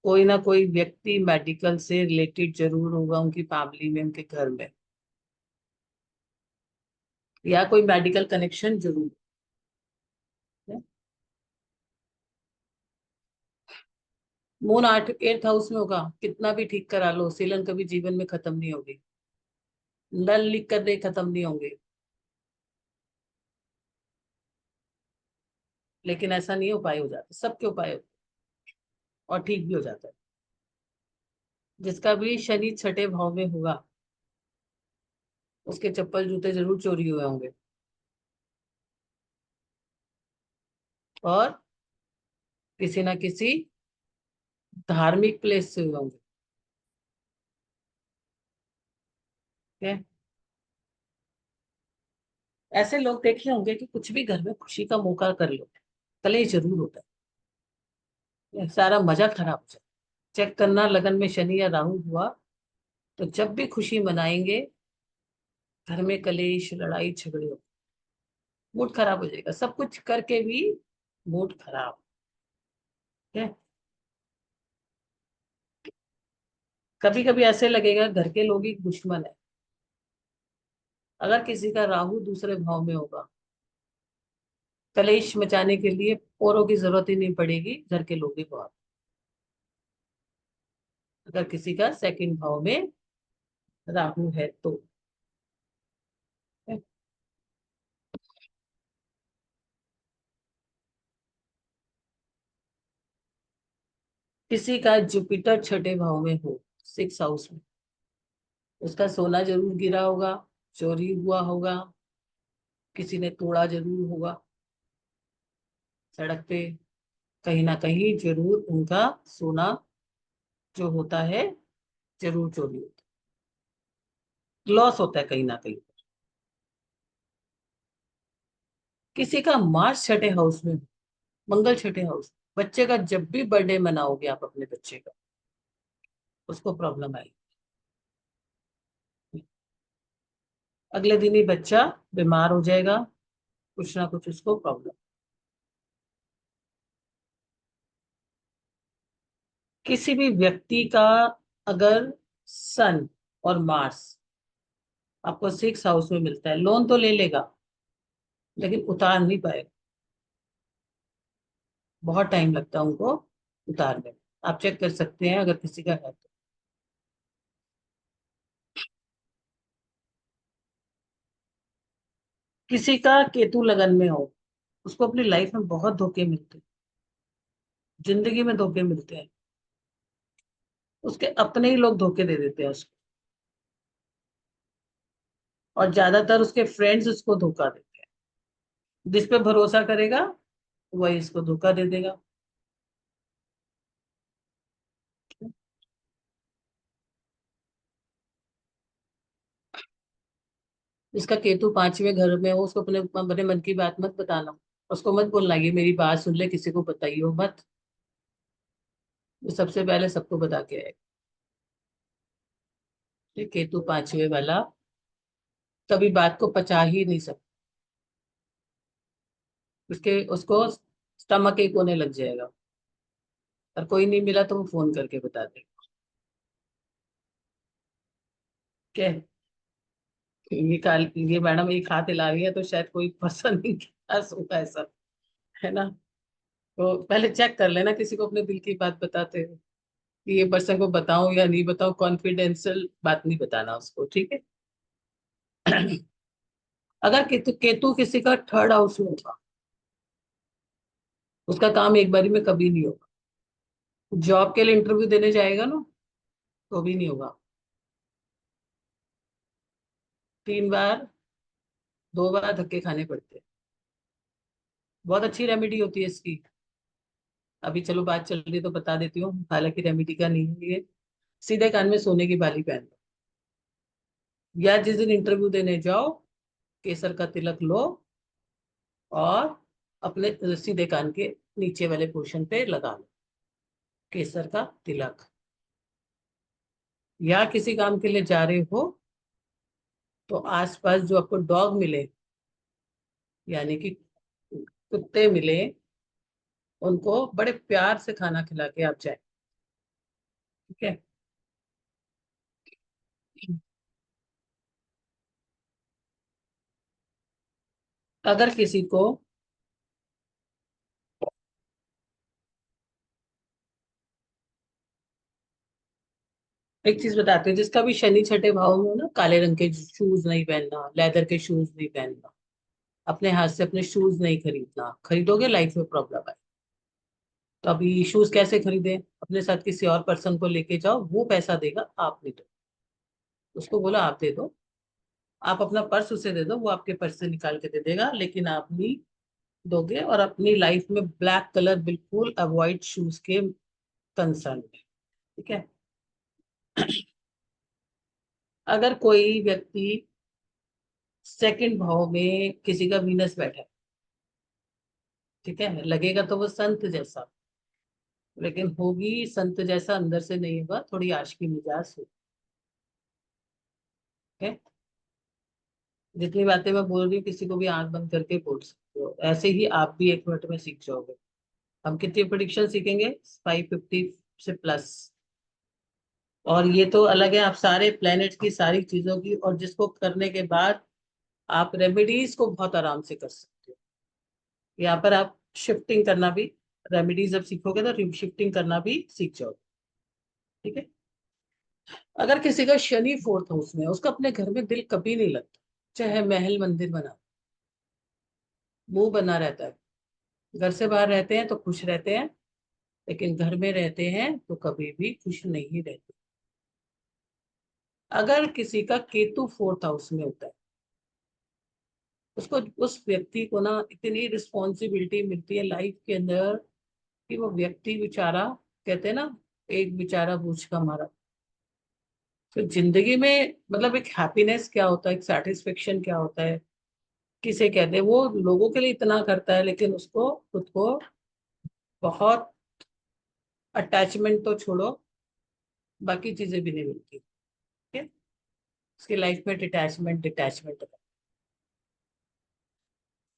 कोई ना कोई व्यक्ति मेडिकल से रिलेटेड जरूर होगा उनकी फैमिली में, उनके घर में, या कोई मेडिकल कनेक्शन जरूर है। मून 8th हाउस में होगा, कितना भी ठीक करा लो, सीलन कभी जीवन में खत्म नहीं होगी, नल लिख कर दे खत्म नहीं होंगे। लेकिन ऐसा नहीं, उपाय हो जाता, सबके उपाय होते हैं, और ठीक भी हो जाता है। जिसका भी शनि 6ठे भाव में होगा उसके चप्पल जूते जरूर चोरी हुए होंगे, और किसी ना किसी धार्मिक प्लेस से हुए होंगे, ठीक है? ऐसे लोग देखे होंगे कि कुछ भी घर में खुशी का मौका कर लो, कलेश जरूर होता है, सारा मजा खराब हो जाए। चेक करना, लगन में शनि या राहु हुआ तो जब भी खुशी मनाएंगे घर में कलेश, लड़ाई झगड़े हो, मूड खराब हो जाएगा, सब कुछ करके भी मूड खराब है। कभी कभी ऐसे लगेगा घर के लोग ही दुश्मन है। अगर किसी का राहु दूसरे भाव में होगा, कलेश मचाने के लिए औरों की जरूरत ही नहीं पड़ेगी, घर के लोग ही बहुत। अगर किसी का सेकंड भाव में राहु है तो किसी का जुपिटर छठे भाव में हो, 6 हाउस में, उसका सोना जरूर गिरा होगा, चोरी हुआ होगा, किसी ने तोड़ा जरूर होगा सड़क पे, कहीं ना कहीं जरूर उनका सोना जो होता है जरूर चोरी होता है, लॉस होता है कहीं ना कहीं। किसी का मार्स छठे हाउस में, मंगल छठे हाउस, बच्चे का जब भी बर्थडे मनाओगे आप अपने बच्चे का, उसको प्रॉब्लम आएगी। अगले दिन ही बच्चा बीमार हो जाएगा, कुछ ना कुछ उसको प्रॉब्लम। किसी भी व्यक्ति का अगर सन और मार्स आपको 6 हाउस में मिलता है, लोन तो ले लेगा लेकिन उतार नहीं पाएगा, बहुत टाइम लगता है उनको उतारने में। आप चेक कर सकते हैं अगर किसी का है तो। किसी का केतु लगन में हो, उसको अपनी लाइफ में बहुत धोखे मिलते हैं, जिंदगी में धोखे मिलते हैं, उसके अपने ही लोग धोखे दे देते हैं उसको, और ज्यादातर उसके फ्रेंड्स उसको धोखा देते हैं। जिस पे भरोसा करेगा वही इसको धोखा दे देगा। जिसका केतु 5वें घर में हो, उसको अपने अपने मन की बात मत बताना, उसको मत बोलना ये मेरी बात सुन ले, किसी को बताइयो मत, वो सबसे पहले सबको बता के आएगा। ये केतु 5वें वाला कभी बात को पचा ही नहीं सकता, उसके उसको स्टमक एक होने लग जाएगा, और कोई नहीं मिला तो वो फोन करके बता देगा। क्या ये मैडम एक हाथ हिला रही है तो शायद कोई पर्सन ही के पास होगा ऐसा, है ना? तो पहले चेक कर लेना किसी को अपने दिल की बात बताते हुए कि ये पर्सन को बताऊं या नहीं बताऊं, कॉन्फिडेंशियल बात नहीं बताना उसको, ठीक है? अगर केतु केतु किसी का 3rd हाउस में होगा, उसका काम एक बारी में कभी नहीं होगा। जॉब के लिए इंटरव्यू देने जाएगा ना, तो भी नहीं होगा, 3 बार 2 बार धक्के खाने पड़ते हैं। बहुत अच्छी रेमेडी होती है इसकी, अभी चलो बात चल रही है तो बता देती हूँ, हालांकि रेमेडी का नहीं है ये। सीधे कान में सोने की बाली पहन लो, या जिस दिन इंटरव्यू देने जाओ केसर का तिलक लो और अपने सीधे कान के नीचे वाले पोर्शन पे लगा लो केसर का तिलक। या किसी काम के लिए जा रहे हो तो आसपास जो आपको डॉग मिले, यानी कि कुत्ते मिले, उनको बड़े प्यार से खाना खिला के आप जाए, ठीक है? अगर किसी को एक चीज बताते हैं, जिसका भी शनि छठे भाव में हो ना, काले रंग के शूज नहीं पहनना, लेदर के शूज नहीं पहनना, अपने हाथ से अपने शूज नहीं खरीदना, खरीदोगे लाइफ में प्रॉब्लम है। तो अभी शूज कैसे खरीदे? अपने साथ किसी और पर्सन को लेके जाओ, वो पैसा देगा, आप नहीं दो, उसको बोला आप दे दो, आप अपना पर्स उसे दे दो, वो आपके पर्स से निकाल के दे देगा, लेकिन आप नहीं दोगे। और अपनी लाइफ में ब्लैक कलर बिल्कुल अवॉइड शूज के कंसर्न में, ठीक है? अगर कोई व्यक्ति सेकंड भाव में किसी का वीनस बैठा है, ठीक है, लगेगा तो वो संत जैसा, लेकिन होगी संत जैसा अंदर से नहीं होगा, थोड़ी आशिकी मिजाज होगी, ठीक है? जितनी बातें मैं बोल रही हूँ किसी को भी आंख बंद करके बोल सकते हो, ऐसे ही आप भी 1 मिनट में सीख जाओगे। हम कितनी प्रिडिक्शन सीखेंगे? 550 से प्लस। और ये तो अलग है, आप सारे प्लैनेट्स की सारी चीजों की, और जिसको करने के बाद आप रेमेडीज को बहुत आराम से कर सकते हो। यहाँ पर आप शिफ्टिंग करना भी, रेमेडीज जब सीखोगे तो शिफ्टिंग करना भी सीख जाओगे। ठीक है। अगर किसी का शनि 4th हाउस में है, उसका अपने घर में दिल कभी नहीं लगता, चाहे महल मंदिर बना, मुंह बना रहता है। घर से बाहर रहते हैं तो खुश रहते हैं, लेकिन घर में रहते हैं तो कभी भी खुश नहीं रहते। अगर किसी का केतु 4th हाउस में होता है, उसको, उस व्यक्ति को ना इतनी रिस्पॉन्सिबिलिटी मिलती है लाइफ के अंदर कि वो व्यक्ति बेचारा, कहते हैं ना, एक बेचारा बूझ का मारा। तो जिंदगी में मतलब एक हैप्पीनेस क्या होता है, एक सेटिस्फेक्शन क्या होता है, किसे कहते हैं। वो लोगों के लिए इतना करता है, लेकिन उसको खुद को बहुत, अटैचमेंट तो छोड़ो, बाकी चीजें भी नहीं मिलती। ठीक है। उसकी लाइफ में डिटैचमेंट डिटैचमेंट,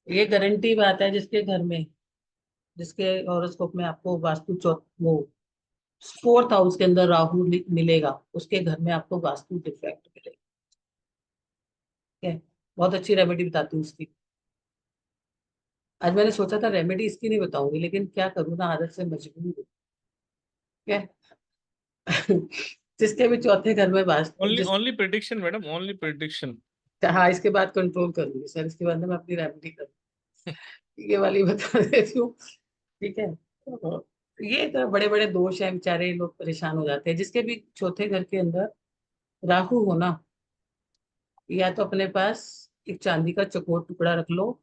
ये गारंटी बात है। जिसके घर में, जिसके हॉरोस्कोप में आपको वास्तु वो 4th हाउस के अंदर राहु मिलेगा, उसके घर में आपको वास्तु डिफेक्ट मिलेगा। ठीक है। बहुत अच्छी रेमेडी बताती हूँ उसकी। आज मैंने सोचा था रेमेडी इसकी नहीं बताऊंगी, लेकिन क्या करूँ ना, आदत से मजबूर हूँ। ठीक है। जिसके भी चौथे घर में वास्तु ओनली जिस, only prediction madam, only prediction. हाँ, इसके बाद कंट्रोल करूंगी सर, इसके बाद मैं अपनी रेमेडी करूँ। ये वाली बता देती हूँ। ठीक है। तो ये तो बड़े बड़े दोष हैं, बेचारे लोग परेशान हो जाते हैं। जिसके भी चौथे घर के अंदर राहु हो ना, या तो अपने पास एक चांदी का चकोर टुकड़ा रख लो,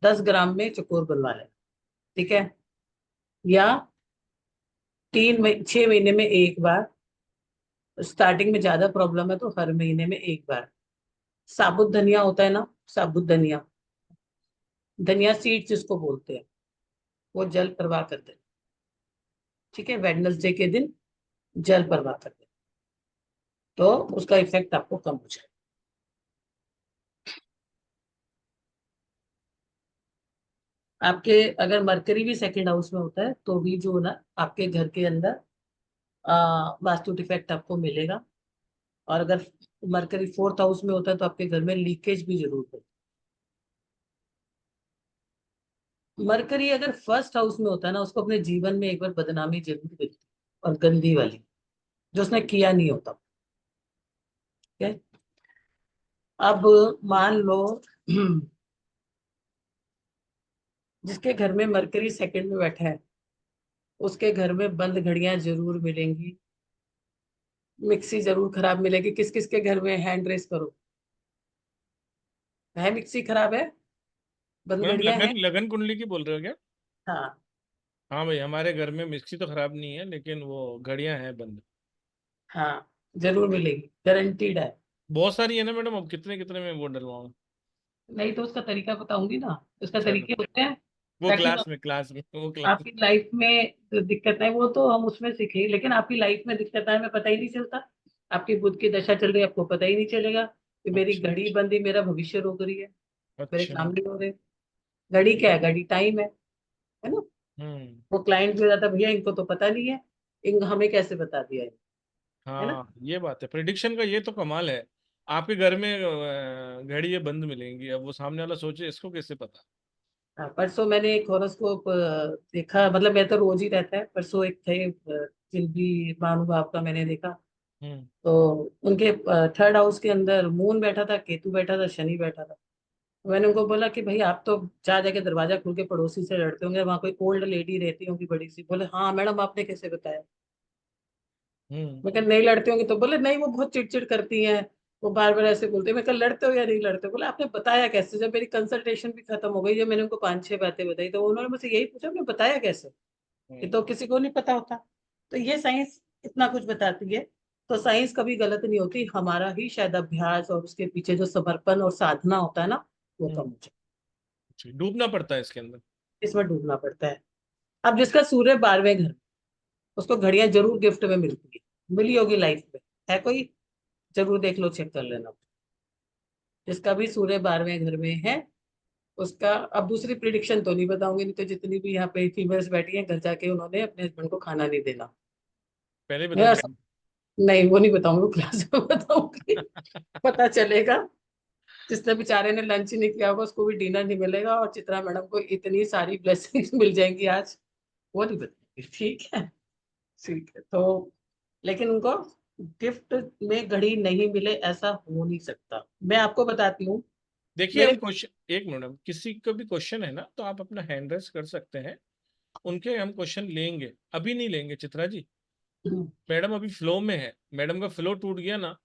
10 ग्राम में चकोर बनवा लेना। ठीक है। या 6 महीने में एक बार, स्टार्टिंग में ज्यादा प्रॉब्लम है तो हर महीने में एक बार, साबुत धनिया होता है ना, साबुत धनिया, धनिया सीड जिसको बोलते हैं, वो जल प्रवाह कर देना। ठीक है। वेडनेसडे के दिन जल प्रवाह कर देना, तो उसका इफेक्ट आपको कम हो जाएगा। आपके अगर मरकरी भी सेकंड हाउस में होता है तो भी जो ना, आपके घर के अंदर वास्तु डिफेक्ट आपको मिलेगा। और अगर मरकरी 4th हाउस में होता है तो आपके घर में लीकेज भी जरूर होती है। मरकरी अगर 1st हाउस में होता है ना, उसको अपने जीवन में एक बार बदनामी जरूर मिलती है, और गंदी वाली, जो उसने किया नहीं होता। ठीक है। अब मान लो, जिसके घर में मरकरी सेकंड में बैठा है, उसके घर में बंद घड़ियां जरूर मिलेंगी, मिक्सी जरूर खराब मिलेगी। किस किस के घर में, हैंड रेस करो, है मिक्सी खराब है, बंद मैडम घड़ियां हैं। लगन लगन कुंडली की बोल रहे हो क्या? हाँ। हाँ भाई, हमारे घर में मिक्सी तो खराब नहीं है, लेकिन वो घड़ियां हैं बंद। हाँ, जरूर मिलेगी, गारंटीड है। बहुत सारी है ना मैडम, अब कितने कितने में वो डलवाऊं? नहीं तो उसका तरीका बताऊंगी ना, उसका चलो, तरीके होते हैं वो ताकि क्लास में वो क्लास। आपकी लाइफ में जो दिक्कत है वो तो हम उसमें सीखे, लेकिन आपकी लाइफ में दिक्कत है हमें पता ही नहीं चलता। आपकी बुध की दशा चल रही है, आपको पता ही नहीं चलेगा कि मेरी अच्छा घड़ी बंदी, मेरा भविष्य रोक रही है, मेरे अच्छा। काम नहीं हो रहे। घड़ी क्या है? घड़ी टाइम है ना। हम्म। वो क्लाइंट भी हो जाता है, भैया इनको तो पता नहीं है, इन हमें कैसे बता दिया है ना। हाँ, ये बात है, प्रिडिक्शन का ये तो कमाल है। आपके घर में घड़ी ये बंद मिलेंगी, अब वो सामने वाला सोचे इसको कैसे पता। हाँ, परसों मैंने एक हॉरोस्कोप देखा, मतलब मैं तो रोज ही रहता है, परसों एक थे जिनकी महानुभाव का मैंने देखा। हम्म। तो उनके 3rd हाउस के अंदर मून बैठा था, केतु बैठा था, शनि बैठा था। मैंने उनको बोला कि भाई आप तो जा जाके दरवाजा खोल के पड़ोसी से लड़ते होंगे, वहां कोई ओल्ड लेडी रहती होंगी बड़ी सी। बोले हाँ मैडम, आपने कैसे बताया? हम्म। मैं कहा नहीं लड़ते होंगे, तो बोले नहीं वो बहुत चिड़चिड़ करती हैं, वो बार बार ऐसे बोलते हैं। मैं कहा लड़ते हो या नहीं लड़ते हो? बोले आपने बताया कैसे? जब मेरी कंसल्टेशन भी खत्म हो गई, जब मैंने उनको 5-6 बातें बताई, तो उन्होंने मुझसे यही पूछा, आपने बताया कैसे? ये हम्म। तो किसी को नहीं पता होता। तो ये साइंस इतना कुछ बताती है। तो साइंस कभी गलत नहीं होती, हमारा ही शायद अभ्यास और उसके पीछे जो समर्पण और साधना होता है ना, वो कम हम्म। हो जाए। अच्छा, डूबना पड़ता है इसके अंदर। इसमें डूबना पड़ता है। अब जिसका सूर्य 12वें घर, उसको घड़ियां जरूर गिफ्ट में मिलती है, मिली होगी लाइफ में, है कोई? जरूर देख लो, चेक कर लेना। जिसका भी सूर्य 12वें घर में है, उसका, अब दूसरी प्रिडिक्शन तो नहीं बताऊंगी, नहीं तो जितनी भी यहाँ पे फीमेल्स बैठी हैं, घर जाके उन्होंने अपने हस्बैंड को खाना नहीं देना। पहले ही बता यार, दीजिए। नहीं वो नहीं बताऊंगी, वो क्लास में बताऊंगी, पता चलेगा। जिसने बेचारे ने लंच नहीं किया होगा उसको भी डिनर नहीं मिलेगा, और चित्रा मैडम को इतनी सारी ब्लेसिंग्स मिल जाएंगी आज, वो नहीं बताएंगे। ठीक है, ठीक है। तो लेकिन उनको गिफ्ट में घड़ी नहीं मिले ऐसा हो नहीं सकता। मैं आपको बताती हूँ, देखिए मेरे हम क्वेश्चन, एक मिनट, किसी का भी क्वेश्चन है ना तो आप अपना हैंड रेस कर सकते हैं, उनके हम क्वेश्चन लेंगे, अभी नहीं लेंगे चित्रा जी। मैडम अभी फ्लो में है, मैडम का फ्लो टूट गया ना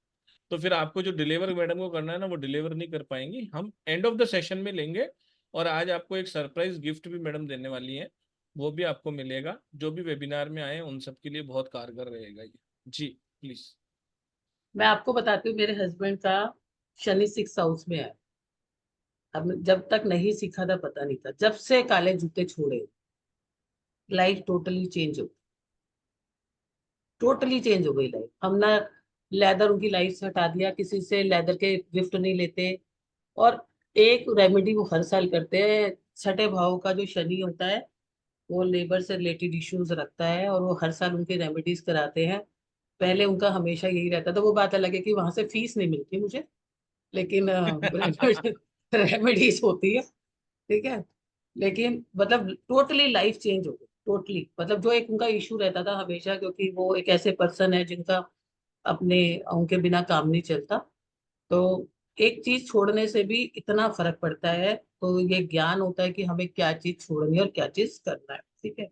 तो फिर आपको जो डिलीवर मैडम को करना है ना वो डिलीवर नहीं कर पाएंगी, हम एंड ऑफ द सेशन में लेंगे। और आज आपको एक सरप्राइज गिफ्ट भी मैडम देने वाली है, वो भी आपको मिलेगा, जो भी वेबिनार में आए उन सब के लिए बहुत कारगर रहेगा ये। जी प्लीज। मैं आपको बताती हूँ, मेरे हस्बैंड का शनि 6 हाउस में है। अब जब तक नहीं सीखा था पता नहीं था, जब से काले जूते छोड़े लाइफ टोटली चेंज हो, टोटली चेंज हो गई लाइफ। हम ना लेदर उनकी लाइफ से हटा दिया, किसी से लेदर के गिफ्ट नहीं लेते। और एक रेमेडी वो हर साल करते हैं, छठे भाव का जो शनि होता है वो लेबर से रिलेटेड इश्यूज रखता है, और वो हर साल उनकी रेमेडीज कराते हैं। पहले उनका हमेशा यही रहता था, वो बात अलग है कि वहां से फीस नहीं मिलती मुझे, लेकिन रेमेडीज होती है। ठीक है, लेकिन मतलब टोटली लाइफ चेंज हो गई, टोटली। मतलब जो एक उनका इशू रहता था हमेशा, क्योंकि वो एक ऐसे पर्सन है जिनका अपने उनके बिना काम नहीं चलता, तो एक चीज छोड़ने से भी इतना फर्क पड़ता है। तो ये ज्ञान होता है कि हमें क्या चीज छोड़नी है और क्या चीज करना है। ठीक है,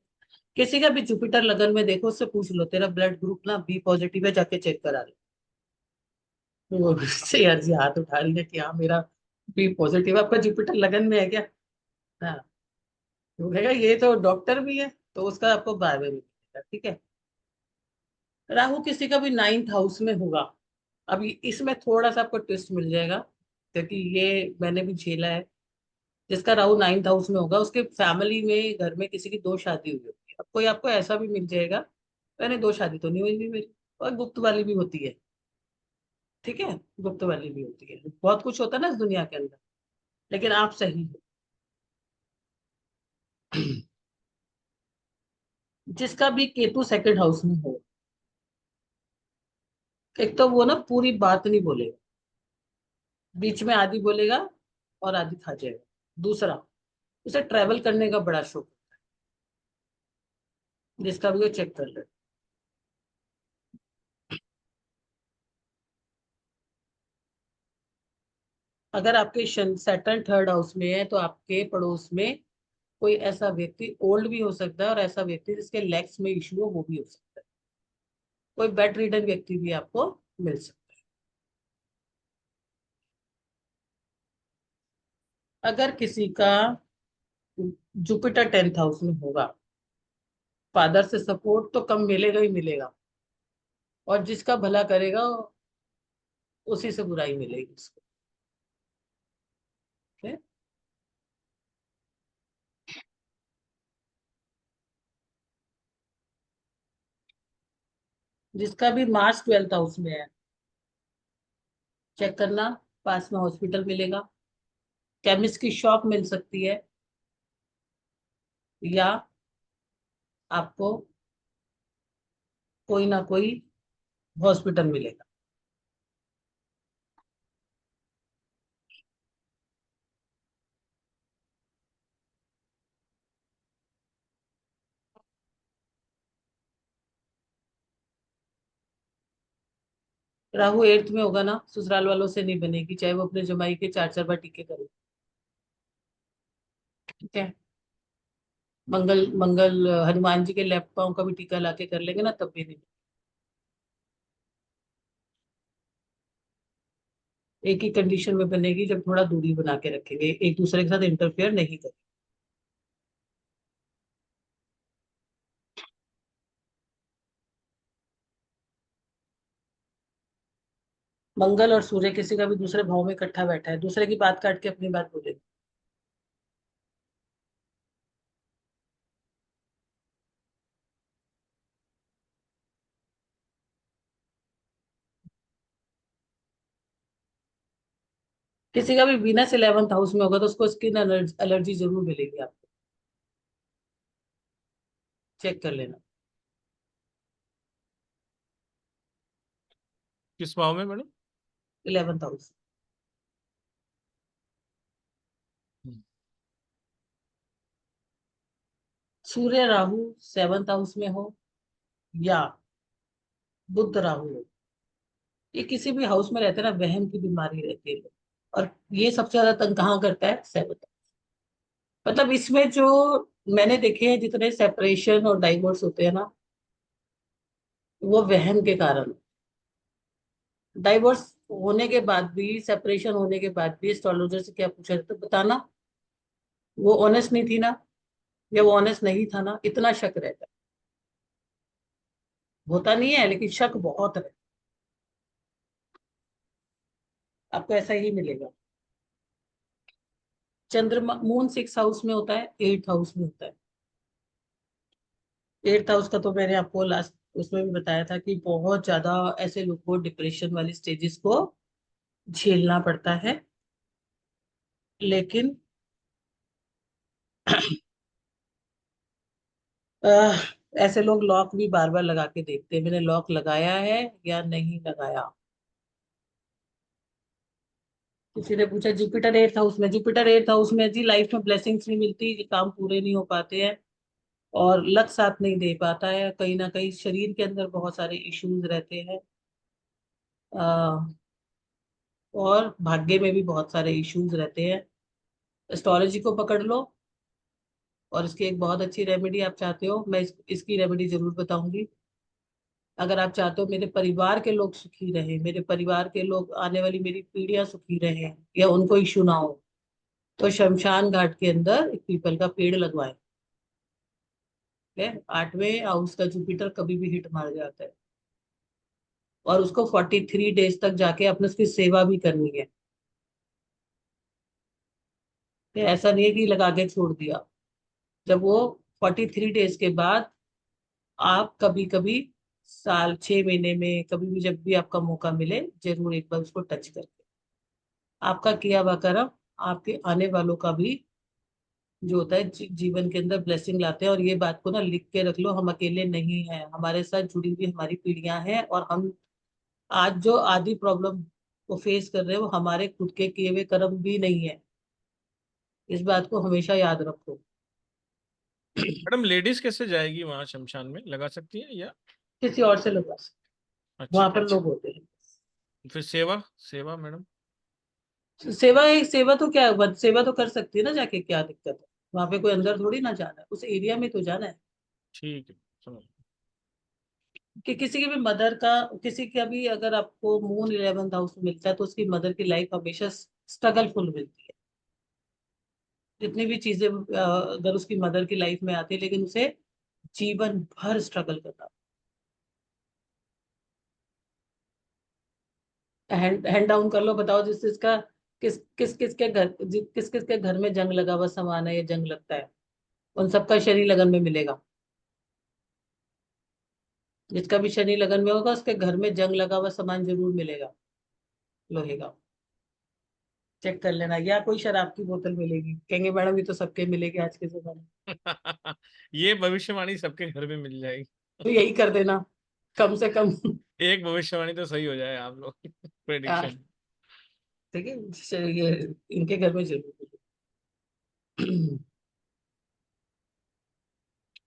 किसी का भी जुपिटर लगन में देखो, उससे पूछ लो तेरा ब्लड ग्रुप ना बी पॉजिटिव है, जाके चेक करा लो। वो से यार जी हाथ उठा रही है कि हाँ मेरा बी पॉजिटिव, आपका जुपिटर लगन में है क्या? हाँ, तो कहेगा ये तो डॉक्टर भी है, तो उसका आपको बारहवें में मिलेगा। ठीक है, राहु किसी का भी 9th हाउस में होगा। अभी इसमें थोड़ा सा आपको ट्विस्ट मिल जाएगा, क्योंकि ये मैंने भी झेला है। जिसका राहु 9th हाउस में होगा उसके फैमिली में, घर में किसी की दो शादी हुई होगी। अब कोई आपको ऐसा भी मिल जाएगा, मैंने दो शादी तो नहीं हुई भी मेरी, और गुप्त वाली भी होती है। ठीक है, गुप्त वाली भी होती है, बहुत कुछ होता है ना इस दुनिया के अंदर। लेकिन आप सही हो। जिसका भी केतु 2nd हाउस में हो, एक तो वो ना पूरी बात नहीं बोलेगा, बीच में आधी बोलेगा और आधी खा जाएगा। दूसरा, उसे ट्रैवल करने का बड़ा शौक, जिसका भी वो चेक कर ले। अगर आपके सैटर्न 3rd हाउस में है तो आपके पड़ोस में कोई ऐसा व्यक्ति ओल्ड भी हो सकता है, और ऐसा व्यक्ति जिसके लेग्स में इश्यू हो वो भी हो सकता है। कोई बेड रीडन व्यक्ति भी आपको मिल सकता है। अगर किसी का जुपिटर 10th हाउस में होगा, फादर से सपोर्ट तो कम मिलेगा ही मिलेगा, और जिसका भला करेगा उसी से बुराई मिलेगी उसको। ठीक है? जिसका भी मार्स 12th हाउस में है, चेक करना, पास में हॉस्पिटल मिलेगा, केमिस्ट की शॉप मिल सकती है, या आपको कोई ना कोई हॉस्पिटल मिलेगा। राहु 8th में होगा ना, ससुराल वालों से नहीं बनेगी, चाहे वो अपने जमाई के 4 4 बार टीके करे। ठीक है, मंगल मंगल हनुमान जी के लेफ्ट पांव का भी टीका लाके कर लेंगे ना तब भी नहीं। एक ही कंडीशन में बनेगी, जब थोड़ा दूरी बना के रखेंगे, एक दूसरे के साथ इंटरफेयर नहीं करेंगे। मंगल और सूर्य किसी का भी दूसरे भाव में इकट्ठा बैठा है, दूसरे की बात काट के अपनी बात बोलेगा। किसी का भी वीनस 11th हाउस में होगा तो उसको स्किन एलर्जी जरूर मिलेगी, आपको चेक कर लेना। किस भाव में madam? 11th house. Surya Rahu 7th house में हो या बुध राहु हो, ये किसी भी हाउस में रहते हैं ना, वहम की बीमारी रहती है। और ये सबसे ज्यादा तंग कहाँ करता है? 7th। मतलब इसमें जो मैंने देखे हैं जितने सेपरेशन और डाइवोर्स होते हैं ना, वो वहम के कारण। डाइवोर्स होने के बाद भी, सेपरेशन होने के बाद भी एस्ट्रोलॉजर से क्या पूछा जाता है? बताना वो ऑनेस्ट नहीं थी ना, या वो ऑनेस्ट नहीं था ना, इतना शक रहता है। होता नहीं है लेकिन शक बहुत रहता है। आपको ऐसा ही मिलेगा। चंद्रमा मून 6th हाउस में होता है, 8th हाउस में होता है। 8th हाउस का तो मैंने आपको लास्ट उसमें भी बताया था कि बहुत ज्यादा ऐसे लोग को डिप्रेशन वाली स्टेजेस को झेलना पड़ता है। लेकिन अह, ऐसे लोग लॉक भी बार बार लगा के देखते हैं, मैंने लॉक लगाया है या नहीं लगाया। किसी ने पूछा जुपिटर 8th हाउस में, जुपिटर 8th हाउस में जी लाइफ में ब्लेसिंग्स नहीं मिलती, ये काम पूरे नहीं हो पाते हैं, और लक साथ नहीं दे पाता है। कहीं ना कहीं शरीर के अंदर बहुत सारे इश्यूज रहते हैं। अह, और भाग्य में भी बहुत सारे इश्यूज रहते हैं। एस्ट्रोलॉजी को पकड़ लो, और इसकी एक बहुत अच्छी रेमेडी आप चाहते हो, मैं इसकी रेमेडी जरूर बताऊंगी। अगर आप चाहते हो मेरे परिवार के लोग सुखी रहे, मेरे परिवार के लोग, आने वाली मेरी पीढ़ियां सुखी रहे, या उनको इशू ना हो, तो शमशान घाट के अंदर एक पीपल का पेड़ लगवाएं। ठीक है? 8वें हाउस का जुपिटर कभी भी हिट मार जाता है, और उसको 43 डेज तक जाके अपने उसकी सेवा भी करनी है। ऐसा नहीं है कि लगा के छोड़ दिया। जब वो 43 डेज के बाद, आप कभी कभी साल 6 महीने में कभी भी जब भी आपका मौका मिले, जरूर एक बार उसको टच करके आपका किया हुआ कर्म आपके आने वालों का भी जो होता है जीवन के अंदर ब्लेसिंग लाते हैं। और ये बात को ना लिख के रख लो, हम अकेले नहीं हैं, हमारे साथ जुड़ी हुई हमारी पीढ़ियां हैं, और हम आज जो आदि प्रॉब्लम को फेस कर रहे हैं वो हमारे खुद के किए हुए कर्म भी नहीं है। इस बात को हमेशा याद रखो। मैडम लेडीज कैसे जाएगी वहां शमशान में, लगा सकती है या? किसी और से लगा सकते, अच्छा वहां पर अच्छा। लोग होते हैं। फिर सेवा, सेवा मैडम? सेवा तो क्या है, सेवा तो कर सकती है ना जाके, क्या दिक्कत है? वहां पे कोई अंदर थोड़ी ना जाना है, उस एरिया में तो जाना है। ठीक है, समझ। कि किसी की भी मदर का, किसी का भी अगर आपको मून 11th हाउस में मिलता है, तो उसकी मदर की लाइफ हमेशा स्ट्रगलफुल मिलती है। जितनी भी चीजें अगर उसकी मदर की लाइफ में आती है, लेकिन उसे जीवन भर स्ट्रगल करना। हैंड डाउन कर लो, बताओ जिस जिसका किस किस के घर में जंग लगा हुआ सामान है, या जंग लगता है, उन सबका शनि लगन में मिलेगा। जिसका भी शनि लगन में होगा, उसके घर में जंग लगा हुआ सामान जरूर मिलेगा, लोहे का। चेक कर लेना, या कोई शराब की बोतल मिलेगी, कहेंगे मैडम ये तो सबके मिलेगी आज के जमाने में। ये भविष्यवाणी सबके घर में मिल जाएगी। तो यही कर देना कम से कम। एक भविष्यवाणी तो सही हो जाए आप लोग। यार, प्रेडिक्शन। ठीक है, ये इनके घर में जरूर मिलेगी।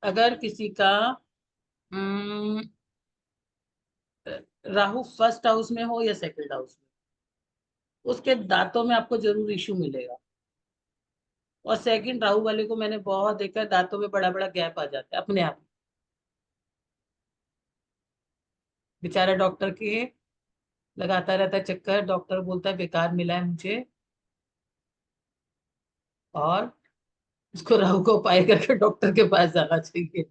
अगर किसी का हम्म, राहु 1st हाउस में हो या 2nd हाउस में, उसके दांतों में आपको जरूर इशू मिलेगा। और सेकंड राहु वाले को मैंने बहुत देखा है, दांतों में बड़ा बड़ा गैप आ जाता है अपने आप। बेचारा डॉक्टर के लगाता रहता है चक्कर, डॉक्टर बोलता है बेकार मिला है मुझे, और उसको राहु को उपाय करके डॉक्टर के पास जाना चाहिए।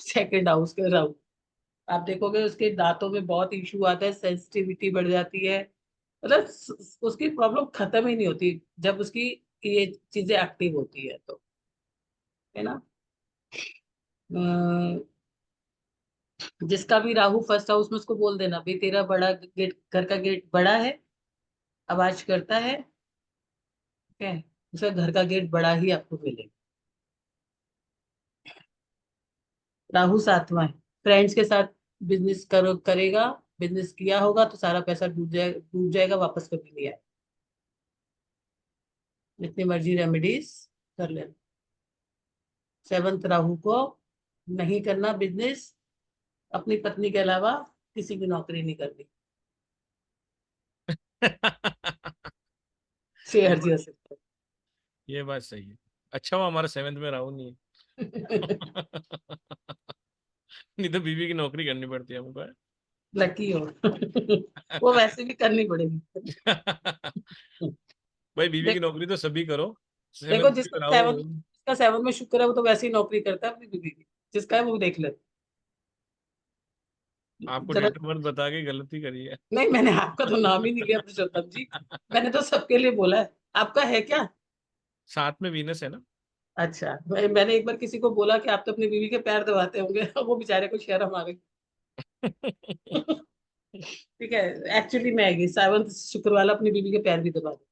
2nd हाउस के राहु, आप देखोगे उसके दांतों में बहुत इशू आता है, सेंसिटिविटी बढ़ जाती है। मतलब उसकी प्रॉब्लम खत्म ही नहीं होती जब उसकी ये चीजें एक्टिव होती है, तो है ना। जिसका भी राहु 1st हाउस में, उसको बोल देना भाई तेरा बड़ा गेट, घर का गेट बड़ा है, आवाज करता है, ठीक है, उसका घर का गेट बड़ा ही आपको मिलेगा। राहु 7वां है, फ्रेंड्स के साथ बिजनेस करेगा, बिजनेस किया होगा तो सारा पैसा डूब जाएगा, वापस कभी नहीं आएगा। जितनी मर्जी रेमेडीज कर लेना। 7th राहु को नहीं करना बिजनेस, अपनी पत्नी के अलावा किसी की नौकरी नहीं करनी। ये शेयर जी बात हो सकता ये बात सही है। अच्छा वो हमारा 7th में राहु नहीं है। है। नहीं तो बीवी की नौकरी करनी पड़ती है हमको है? लकी हो। वो वैसे भी करनी पड़ेगी। भाई बीवी की देख, नौकरी तो सभी करो, देखो 7th जिसका में राहु हो। 7 में शुक्र है वो तो वैसे ही नौकरी करता है अपनी बीवी की, जिसका है वो देख ले आपको जरा। डेट ऑफ बर्थ बता के गलती करी है। नहीं, मैंने आपका तो नाम ही नहीं लिया पुरुषोत्तम जी, मैंने तो सबके लिए बोला है। आपका है क्या? 7 में वीनस है ना। अच्छा, मैंने एक बार किसी को बोला कि आप तो अपनी बीवी के पैर दबाते होंगे। वो बेचारे को शर्म आ गई। ठीक है, एक्चुअली मैं आएगी 7th शुक्र वाला अपनी बीवी के पैर भी दबा दे,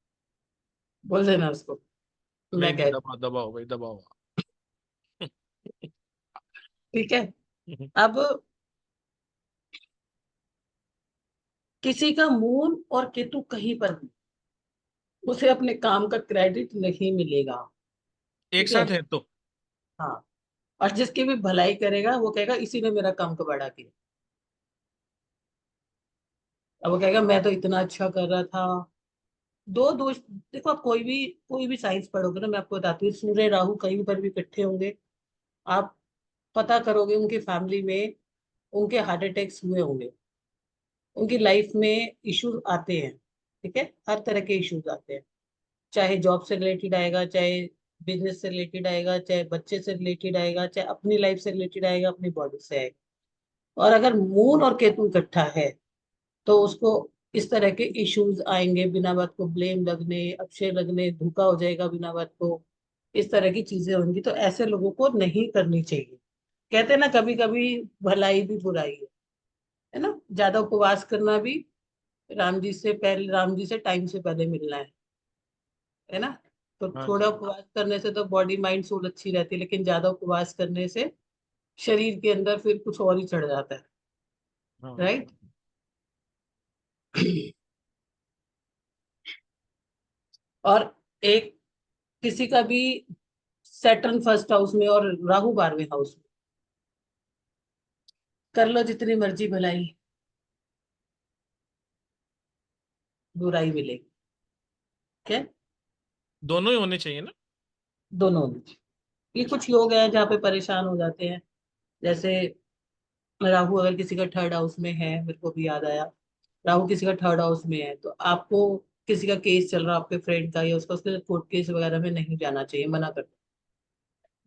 बोल देना उसको, नहीं मैं नहीं कह रही। दबाओ दबाओ भाई दबाओ। ठीक है। अब किसी का मून और केतु कहीं पर भी, उसे अपने काम का क्रेडिट नहीं मिलेगा। एक ठीक है। साथ है तो हाँ, और जिसकी भी भलाई करेगा वो कहेगा इसी ने मेरा काम को बड़ा किया। अब वो कहेगा मैं तो इतना अच्छा कर रहा था। दो दोष, देखो आप कोई भी साइंस पढ़ोगे ना, मैं आपको बताती हूँ, सूर्य राहु कहीं पर भी इकट्ठे होंगे, आप पता करोगे उनकी फैमिली में उनके हार्ट अटैक्स हुए होंगे, उनकी लाइफ में इश्यूज आते हैं। ठीक है, हर तरह के इश्यूज आते हैं, चाहे जॉब से रिलेटेड आएगा, चाहे बिजनेस से रिलेटेड आएगा, चाहे बच्चे से रिलेटेड आएगा, चाहे अपनी लाइफ से रिलेटेड आएगा, अपनी बॉडी से आएगा। और अगर मून और केतु इकट्ठा है तो उसको इस तरह के इश्यूज आएंगे, बिना बात को ब्लेम लगने, अक्षय लगने, धोखा हो जाएगा बिना बात को, इस तरह की चीजें होंगी। तो ऐसे लोगों को नहीं करनी चाहिए। कहते हैं ना, कभी कभी भलाई भी बुराई है ना। ज्यादा उपवास करना भी, राम जी से टाइम से पहले मिलना है ना। तो हाँ थोड़ा जी। उपवास करने से तो बॉडी माइंड सोल अच्छी रहती है, लेकिन ज्यादा उपवास करने से शरीर के अंदर फिर कुछ और ही चढ़ जाता है। हाँ राइट। और एक किसी का भी सैटर्न फर्स्ट हाउस में और राहु 12वें हाउस में, कर लो जितनी मर्जी भलाई, बुराई मिलेगी। ठीक है। दोनों ही होने चाहिए ना। दोनों होने चाहिए। ये कुछ योग है जहाँ पे परेशान हो जाते हैं, जैसे राहु अगर किसी का 3rd हाउस में है, मेरे को भी याद आया, राहु किसी का 3rd हाउस में है तो आपको किसी का केस चल रहा है आपके फ्रेंड का या उसका, उसके कोर्ट केस वगैरह में नहीं जाना चाहिए, मना कर दो।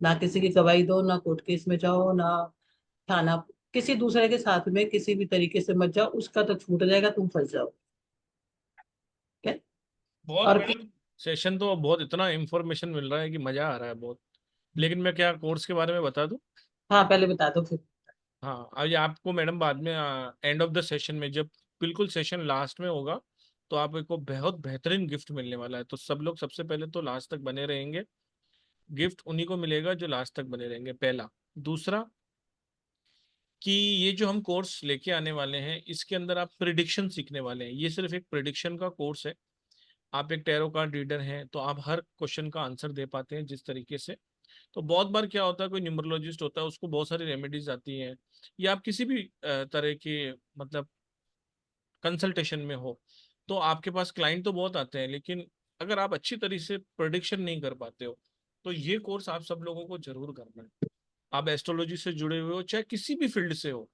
ना किसी की गवाही दो, ना कोर्ट केस में जाओ, ना थाना, किसी दूसरे के साथ में किसी भी तरीके से मत जाओ, उसका तो छूट जाएगा, तुम फंस जाओ। ठीक है। बहुत और मैडम सेशन तो बहुत इतना इंफॉर्मेशन मिल रहा है कि मजा आ रहा है बहुत। लेकिन मैं क्या कोर्स के बारे में बता दूं। हाँ, पहले बता दो फिर। हाँ अब ये आपको मैडम बाद में एंड ऑफ द सेशन में जब बिल्कुल सेशन लास्ट में होगा तो आपको बहुत बेहतरीन गिफ्ट मिलने वाला है। तो सब लोग सबसे पहले तो लास्ट तक बने रहेंगे। गिफ्ट उन्हीं को मिलेगा जो लास्ट तक बने रहेंगे, पहला। दूसरा कि ये जो हम कोर्स लेके आने वाले हैं इसके अंदर आप प्रिडिक्शन सीखने वाले हैं। ये सिर्फ एक प्रिडिक्शन का कोर्स है। आप एक टैरो कार्ड रीडर हैं तो आप हर क्वेश्चन का आंसर दे पाते हैं जिस तरीके से। तो बहुत बार क्या होता है, कोई न्यूमरोलॉजिस्ट होता है उसको बहुत सारी रेमेडीज आती हैं, या आप किसी भी तरह के मतलब कंसल्टेशन में हो तो आपके पास क्लाइंट तो बहुत आते हैं, लेकिन अगर आप अच्छी तरीके से प्रोडिक्शन नहीं कर पाते हो तो ये कोर्स आप सब लोगों को जरूर करना है। आप एस्ट्रोलॉजी से जुड़े हुए हो चाहे किसी भी फील्ड से हो,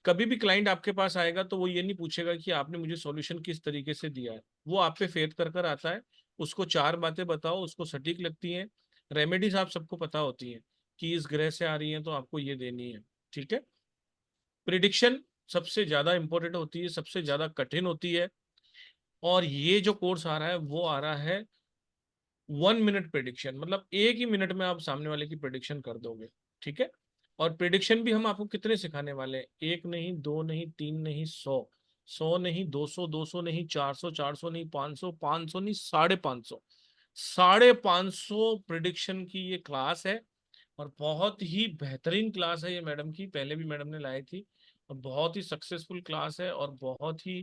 कभी भी क्लाइंट आपके पास आएगा तो वो ये नहीं पूछेगा कि आपने मुझे सॉल्यूशन किस तरीके से दिया है। वो आप पे फेथ कर कर आता है। उसको 4 बातें बताओ, उसको सटीक लगती हैं। रेमेडीज आप सबको पता होती हैं कि इस ग्रह से आ रही हैं तो आपको ये देनी है। ठीक है। प्रिडिक्शन सबसे ज्यादा इंपॉर्टेंट होती है, सबसे ज्यादा कठिन होती है। और ये जो कोर्स आ रहा है वो आ रहा है 1 मिनट प्रिडिक्शन, मतलब एक ही मिनट में आप सामने वाले की प्रिडिक्शन कर दोगे। ठीक है। और प्रिडिक्शन भी हम आपको कितने सिखाने वाले हैं, एक नहीं, दो नहीं, तीन नहीं, 100, 100 नहीं, 200, 200 नहीं, 400, 400 नहीं, 500, 500 नहीं, 550, 550 प्रिडिक्शन की ये क्लास है। और बहुत ही बेहतरीन क्लास है ये मैडम की, पहले भी मैडम ने लाई थी। और बहुत ही सक्सेसफुल क्लास है और बहुत ही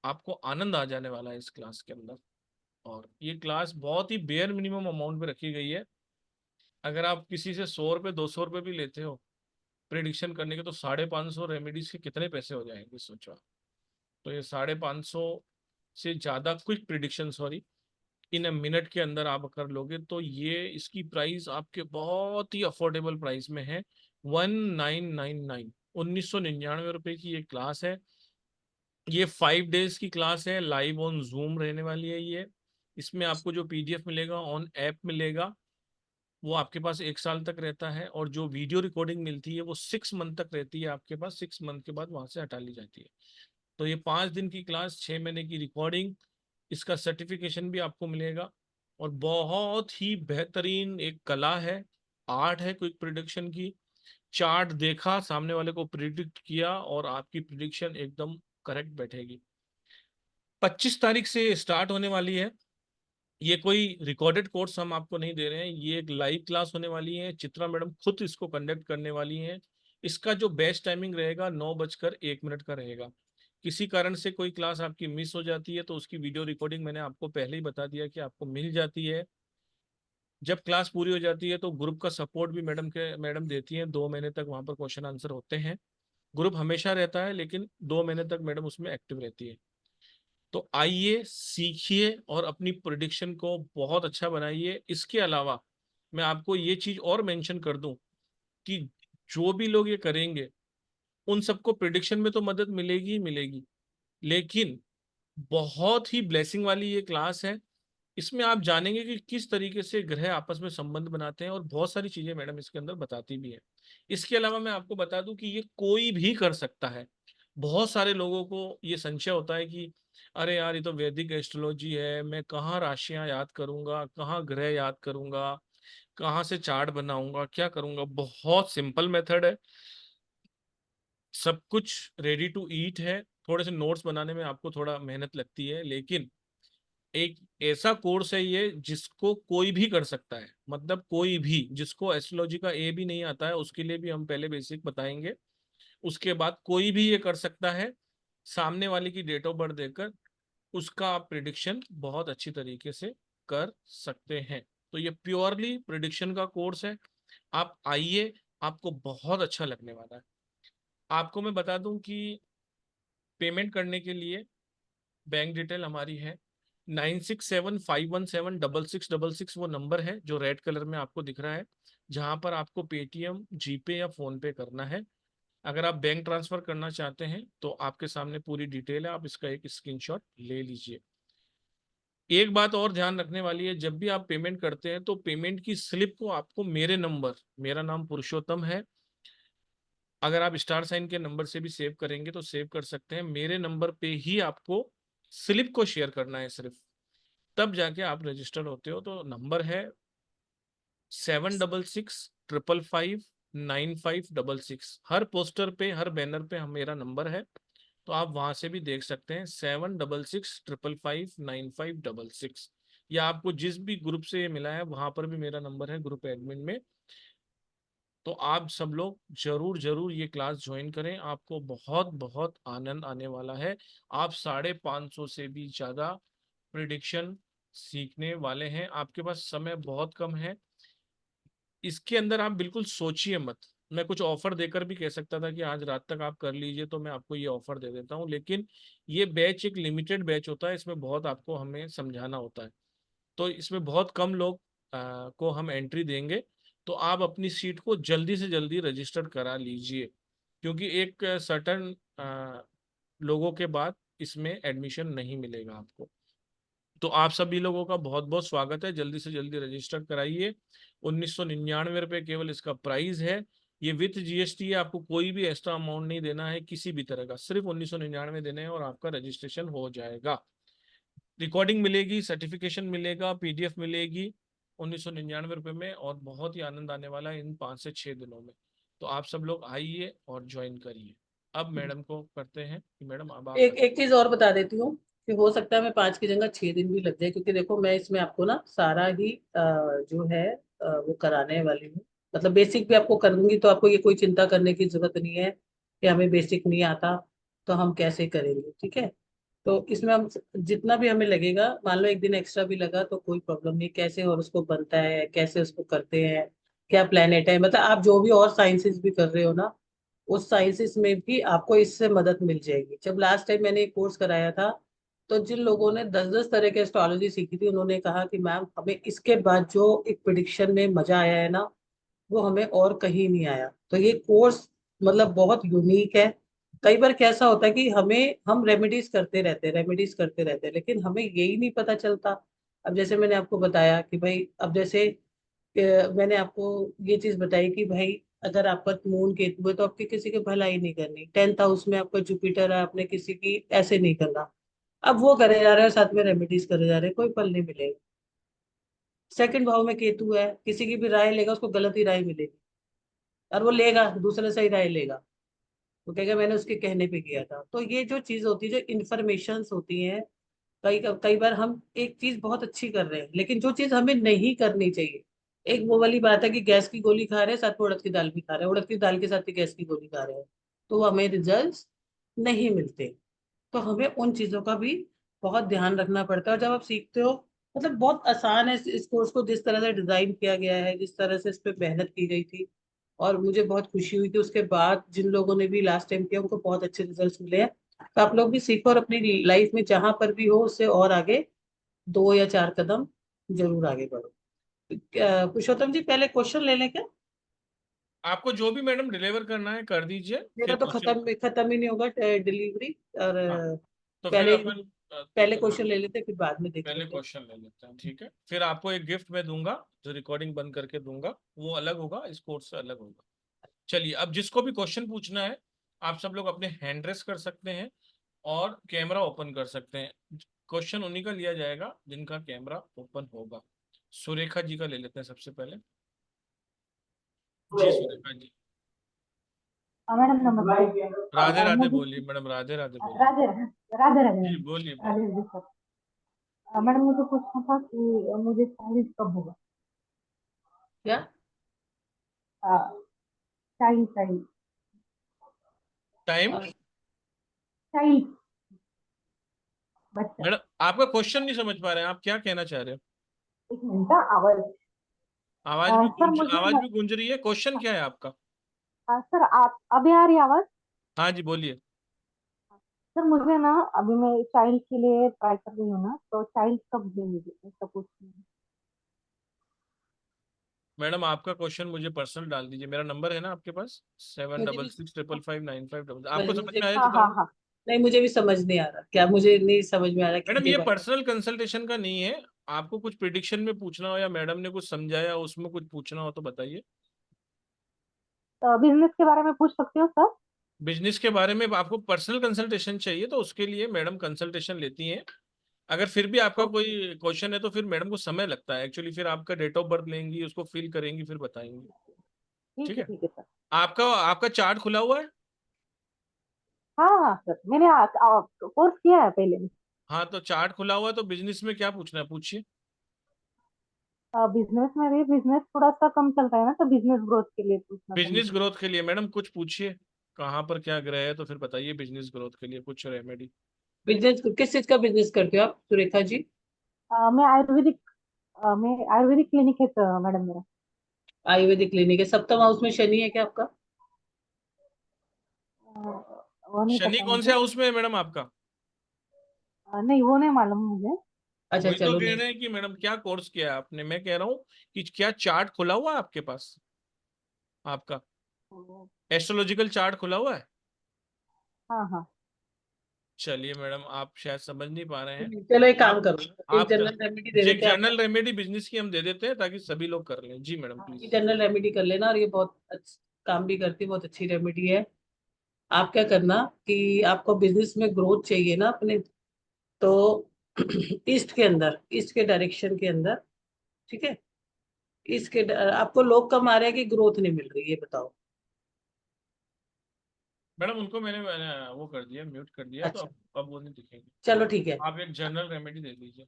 आपको आनंद आ जाने वाला है इस क्लास के अंदर। और ये क्लास बहुत ही बेयर मिनिमम अमाउंट पे रखी गई है। अगर आप किसी से 100 रुपये 200 रुपये भी लेते हो प्रिडिक्शन करने के, तो 550 रेमेडीज के कितने पैसे हो जाएंगे सोचो आप। तो ये 550 से ज्यादा quick prediction, sorry, in a minute के अंदर आप कर लोगे, तो ये इसकी प्राइस आपके बहुत ही अफोर्डेबल प्राइस में है। 1999 1999 रुपए की ये क्लास है। ये 5 डेज की क्लास है, लाइव ऑन जूम रहने वाली है ये। इसमें आपको जो पीडीएफ मिलेगा ऑन ऐप मिलेगा, वो आपके पास 1 साल तक रहता है, और जो वीडियो रिकॉर्डिंग मिलती है वो 6 मंथ तक रहती है आपके पास। 6 मंथ के बाद वहां से हटा ली जाती है। तो ये 5 दिन की क्लास, 6 महीने की रिकॉर्डिंग, इसका सर्टिफिकेशन भी आपको मिलेगा। और बहुत ही बेहतरीन एक कला है, आर्ट है क्विक प्रिडिक्शन की। चार्ट देखा, सामने वाले को प्रिडिक्ट किया, और आपकी प्रिडिक्शन एकदम करेक्ट बैठेगी। 25 तारीख से स्टार्ट होने वाली है। ये कोई रिकॉर्डेड कोर्स हम आपको नहीं दे रहे हैं, ये एक लाइव क्लास होने वाली है। चित्रा मैडम खुद इसको कंडक्ट करने वाली हैं। इसका जो बेस्ट टाइमिंग रहेगा 9:01 का रहेगा। किसी कारण से कोई क्लास आपकी मिस हो जाती है तो उसकी वीडियो रिकॉर्डिंग मैंने आपको पहले ही बता दिया कि आपको मिल जाती है। जब क्लास पूरी हो जाती है तो ग्रुप का सपोर्ट भी मैडम देती हैं। 2 महीने तक वहाँ पर क्वेश्चन आंसर होते हैं। ग्रुप हमेशा रहता है, लेकिन 2 महीने तक मैडम उसमें एक्टिव रहती है। तो आइए, सीखिए और अपनी प्रिडिक्शन को बहुत अच्छा बनाइए। इसके अलावा मैं आपको ये चीज और मेंशन कर दूं कि जो भी लोग ये करेंगे उन सबको प्रिडिक्शन में तो मदद मिलेगी ही मिलेगी, लेकिन बहुत ही ब्लेसिंग वाली ये क्लास है। इसमें आप जानेंगे कि किस तरीके से ग्रह आपस में संबंध बनाते हैं, और बहुत सारी चीजें मैडम इसके अंदर बताती भी है। इसके अलावा मैं आपको बता दूं कि ये कोई भी कर सकता है। बहुत सारे लोगों को ये संशय होता है कि अरे यार, ये तो वैदिक एस्ट्रोलॉजी है, मैं कहाँ राशियां याद करूंगा, कहाँ ग्रह याद करूंगा, कहाँ से चार्ट बनाऊंगा, क्या करूंगा। बहुत सिंपल मेथड है, सब कुछ रेडी टू ईट है। थोड़े से नोट्स बनाने में आपको थोड़ा मेहनत लगती है, लेकिन एक ऐसा कोर्स है ये जिसको कोई भी कर सकता है। मतलब कोई भी जिसको एस्ट्रोलॉजी का ए भी नहीं आता है उसके लिए भी हम पहले बेसिक बताएंगे। उसके बाद कोई भी ये कर सकता है, सामने वाले की डेट ऑफ बर्थ देकर उसका आप प्रिडिक्शन बहुत अच्छी तरीके से कर सकते हैं। तो ये प्योरली प्रिडिक्शन का कोर्स है। आप आइए, आपको बहुत अच्छा लगने वाला है। आपको मैं बता दूं कि पेमेंट करने के लिए बैंक डिटेल हमारी है 9675176666। वो नंबर है जो रेड कलर में आपको दिख रहा है, जहां पर आपको पेटीएम, जीपे या फोन पे करना है। अगर आप बैंक ट्रांसफर करना चाहते हैं तो आपके सामने पूरी डिटेल है, आप इसका एक स्क्रीनशॉट ले लीजिए। एक बात और ध्यान रखने वाली है, जब भी आप पेमेंट करते हैं तो पेमेंट की स्लिप को आपको मेरे नंबर, मेरा नाम पुरुषोत्तम है, अगर आप स्टार साइन के नंबर से भी सेव करेंगे तो सेव कर सकते हैं, मेरे नंबर पे ही आपको स्लिप को शेयर करना है सिर्फ, तब जाके आप रजिस्टर होते हो। तो नंबर है 7665559566। हर पोस्टर पे, हर बैनर पे हम मेरा नंबर है, तो आप वहां से भी देख सकते हैं 7665559566। या आपको जिस भी ग्रुप से ये मिला है वहां पर भी मेरा नंबर है, ग्रुप एडमिन में। तो आप सब लोग जरूर जरूर ये क्लास ज्वाइन करें, आपको बहुत बहुत आनंद आने वाला है। आप 550 से भी ज्यादा प्रिडिक्शन सीखने वाले हैं। आपके पास समय बहुत कम है, इसके अंदर आप बिल्कुल सोचिए मत। मैं कुछ ऑफर देकर भी कह सकता था कि आज रात तक आप कर लीजिए, तो मैं आपको ये ऑफर दे देता हूँ, लेकिन ये बैच एक लिमिटेड बैच होता है, इसमें बहुत आपको हमें समझाना होता है। तो इसमें बहुत कम लोग को हम एंट्री देंगे। तो आप अपनी सीट को जल्दी से जल्दी रजिस्टर करा लीजिए, क्योंकि एक सर्टन लोगों के बाद इसमें एडमिशन नहीं मिलेगा आपको। तो आप सभी लोगों का बहुत बहुत स्वागत है, जल्दी से जल्दी रजिस्टर कराइए। 1999 रुपये केवल इसका प्राइस है। ये विथ जीएसटी है, आपको कोई भी एक्स्ट्रा अमाउंट नहीं देना है किसी भी तरह का, सिर्फ 1999 देने हैं और आपका रजिस्ट्रेशन हो जाएगा। रिकॉर्डिंग मिलेगी, सर्टिफिकेशन मिलेगा, पीडीएफ मिलेगी 1999 रुपये में, और बहुत ही आनंद आने वाला है इन 5 से 6 दिनों में। तो आप सब लोग आइए और ज्वाइन करिए। अब मैडम को करते हैं कि मैडम अब आप एक चीज और बता देती हूँ कि हो सकता है मैं 5 की जगह 6 दिन भी लग जाए, क्योंकि देखो मैं इसमें आपको ना सारा ही जो है वो कराने वाली हूँ। मतलब बेसिक भी आपको कर दूंगी, तो आपको ये कोई चिंता करने की जरूरत नहीं है कि हमें बेसिक नहीं आता तो हम कैसे करेंगे, ठीक है। तो इसमें हम जितना भी हमें लगेगा, मान लो एक दिन एक्स्ट्रा भी लगा तो कोई प्रॉब्लम नहीं, कैसे और उसको बनता है, कैसे उसको करते हैं, क्या प्लेनेट है, मतलब आप जो भी और साइंसेस भी कर रहे हो ना, उस साइंसेस में भी आपको इससे मदद मिल जाएगी। जब लास्ट टाइम मैंने एक कोर्स कराया था, तो जिन लोगों ने 10-10 तरह के एस्ट्रोलॉजी सीखी थी, उन्होंने कहा कि मैम हमें इसके बाद जो एक प्रिडिक्शन में मजा आया है ना, वो हमें और कहीं नहीं आया। तो ये कोर्स मतलब बहुत यूनिक है। कई बार कैसा होता है कि हम रेमेडीज करते रहते हैं, लेकिन हमें यही नहीं पता चलता। अब जैसे मैंने आपको बताया कि भाई, अब जैसे मैंने आपको ये चीज बताई कि भाई, अगर आपका मून केतु है तो आपकी किसी की भलाई नहीं करनी। 10th हाउस में आपका जुपिटर है, आपने किसी की ऐसे नहीं करना। अब वो करे जा रहे हैं, साथ में रेमेडीज करे जा रहे हैं, कोई फल नहीं मिलेगा। सेकंड भाव में केतु है, किसी की भी राय लेगा उसको गलत ही राय मिलेगी, और वो लेगा दूसरे से ही राय लेगा। वो कहेगा मैंने उसके कहने पे किया था। तो ये जो चीज होती है, जो इन्फॉर्मेशंस होती हैं, कई कई बार हम एक चीज बहुत अच्छी कर रहे हैं, लेकिन जो चीज हमें नहीं करनी चाहिए। एक वो वाली बात है कि गैस की गोली खा रहे हैं, साथ में उड़द की दाल भी खा रहे हैं, उड़द की दाल के साथ ही गैस की गोली खा रहे हैं, तो हमें रिजल्ट नहीं मिलते। तो हमें उन चीजों का भी बहुत ध्यान रखना पड़ता है। और जब आप सीखते हो, मतलब बहुत आसान है इस कोर्स को जिस तरह से डिजाइन किया गया है, जिस तरह से इस पे मेहनत की गई थी। और मुझे बहुत खुशी हुई थी उसके बाद, जिन लोगों ने भी लास्ट टाइम किया उनको बहुत अच्छे रिजल्ट्स मिले हैं। तो आप लोग भी सीखो और अपनी लाइफ में जहां पर भी हो उससे और आगे 2 या 4 कदम जरूर आगे बढ़ो। पुरुषोत्तम जी, पहले क्वेश्चन ले लें क्या? आपको जो भी मैडम डिलीवर करना है कर दीजिए, मेरा फिर तो क्वेश्चन। खत्म ही नहीं होगा डिलीवरी। और हाँ, तो फिर पहले अपन पहले क्वेश्चन ले लेते, फिर बाद में देख पहले लेंगे। क्वेश्चन ले लेते हैं, ठीक है। फिर आपको एक गिफ्ट मैं दूंगा, जो रिकॉर्डिंग बंद करके दूंगा, वो अलग होगा, इस कोर्स से अलग होगा। चलिए, अब जिसको भी क्वेश्चन पूछना है, आप सब लोग अपने हैंड रेस कर सकते हैं और कैमरा ओपन कर सकते हैं। क्वेश्चन उन्हीं का लिया जाएगा जिनका कैमरा ओपन होगा। सुरेखा जी का ले लेते हैं सबसे पहले। जी सुरेखा जी। मैडम नमस्ते। राधे राधे मुझे बोलिए मैडम, राधे राधे बोलिए। राधे राधे राधे जी मैडम। बोलिए राधे बोलिए। राधे सर। मैडम मुझे पूछना था कि मुझे चाइल्ड कब होगा? क्या? Child child time. चाइल्ड बच्चा। मैडम आपका क्वेश्चन नहीं समझ पा रहे हैं, आप क्या कहना चाह रहे हो? एक मिनट, आवाज। सर मुझे आवाज भी गूंज रही है। क्वेश्चन क्या है आपका? सर, आप अभी आ रही है आवाज? हाँ जी बोलिए। सर मुझे ना, अभी मैं चाइल्ड के लिए ट्राई कर रही हूँ ना, तो चाइल्ड कब देंगे ऐसा पूछना है। मैडम आपका क्वेश्चन मुझे पर्सनल डाल दीजिए, मेरा नंबर है ना आपके पास, सेवन मुझे डबल भी six triple five nine five double. आपको समझ मुझे में आया हाँ हाँ जितना? हाँ। नहीं, मुझे भी समझ नहीं आ रहा, क्या मुझे नहीं समझ में आ रहा मैडम कितनी ये बार। पर्सनल कंसल्टेशन का नहीं है। आपको कुछ प्रिडिक्शन में पूछना हो या मैडम ने कुछ समझाया उसमें कुछ पूछना हो तो बताइए। तो बिजनेस के बारे में पूछ सकते हो सर? बिजनेस के बारे में आपको पर्सनल कंसल्टेशन चाहिए तो उसके लिए मैडम कंसल्टेशन लेती हैं। अगर फिर भी आपका ओके। कोई क्वेश्चन है तो फिर मैडम को समय लगता है एक्चुअली, फिर आपका डेट ऑफ बर्थ लेंगी, उसको फिल करेंगी, फिर बताएंगी। ठीक है। ठीक है सर। आपका आपका चार्ट खुला हुआ है? हाँ हाँ सर, मैंने कोर्स किया है पहले। हाँ, तो चार्ट खुला हुआ है तो बिजनेस में क्या पूछना है पूछिए। बिजनेस में भी बिजनेस थोड़ा सा कम चल रहा है ना, तो बिजनेस ग्रोथ के लिए पूछना था बिजनेस मुझे। ग्रोथ के लिए मैडम कुछ पूछिए, कहाँ पर क्या ग्रह है तो फिर बताइए बिजनेस ग्रोथ के लिए कुछ रेमेडी। बिजनेस किस चीज का बिजनेस करते हो आप सुरेखा जी? मैं आयुर्वेदिक क्लिनिक है मैडम मेरा। आयुर्वेदिक क्लिनिक है। सप्तम हाउस में शनि है क्या आपका? वो नहीं शनि पता कौन से मुझे। हाउस में है मैडम आपका? नहीं, वो नहीं मालूम मुझे। अच्छा, वही तो चलो कह नहीं। रहे हैं कि मैडम क्या कोर्स किया है आपने, मैं कह रहा हूँ कि क्या चार्ट खुला हुआ है आपके पास, आपका एस्ट्रोलॉजिकल चार्ट खुला हुआ है? हाँ हाँ। चलिए मैडम, आप शायद समझ नहीं पा रहे हैं। चलो एक काम आप करो, एक आप जनरल रेमेडी दे एक देते हैं आपको। जनरल रेमेडी बिजनेस की हम दे देते हैं ताकि सभी लोग कर लें। जी मैडम हाँ, ये प्लीज। जनरल रेमेडी कर लेना, और ये बहुत काम भी करती है, बहुत अच्छी रेमेडी है। आप क्या करना कि आपको बिजनेस में ग्रोथ चाहिए ना अपने, तो ईस्ट के डायरेक्शन के अंदर, ठीक है? आपको लोग कम आ रहे हैं कि ग्रोथ नहीं मिल रही, ये बताओ। मैडम उनको मैंने वो कर दिया, म्यूट कर दिया, तो अच्छा, अब वो नहीं दिखेंगे। चलो ठीक है। आप एक जनरल रेमेडी दे दीजिए।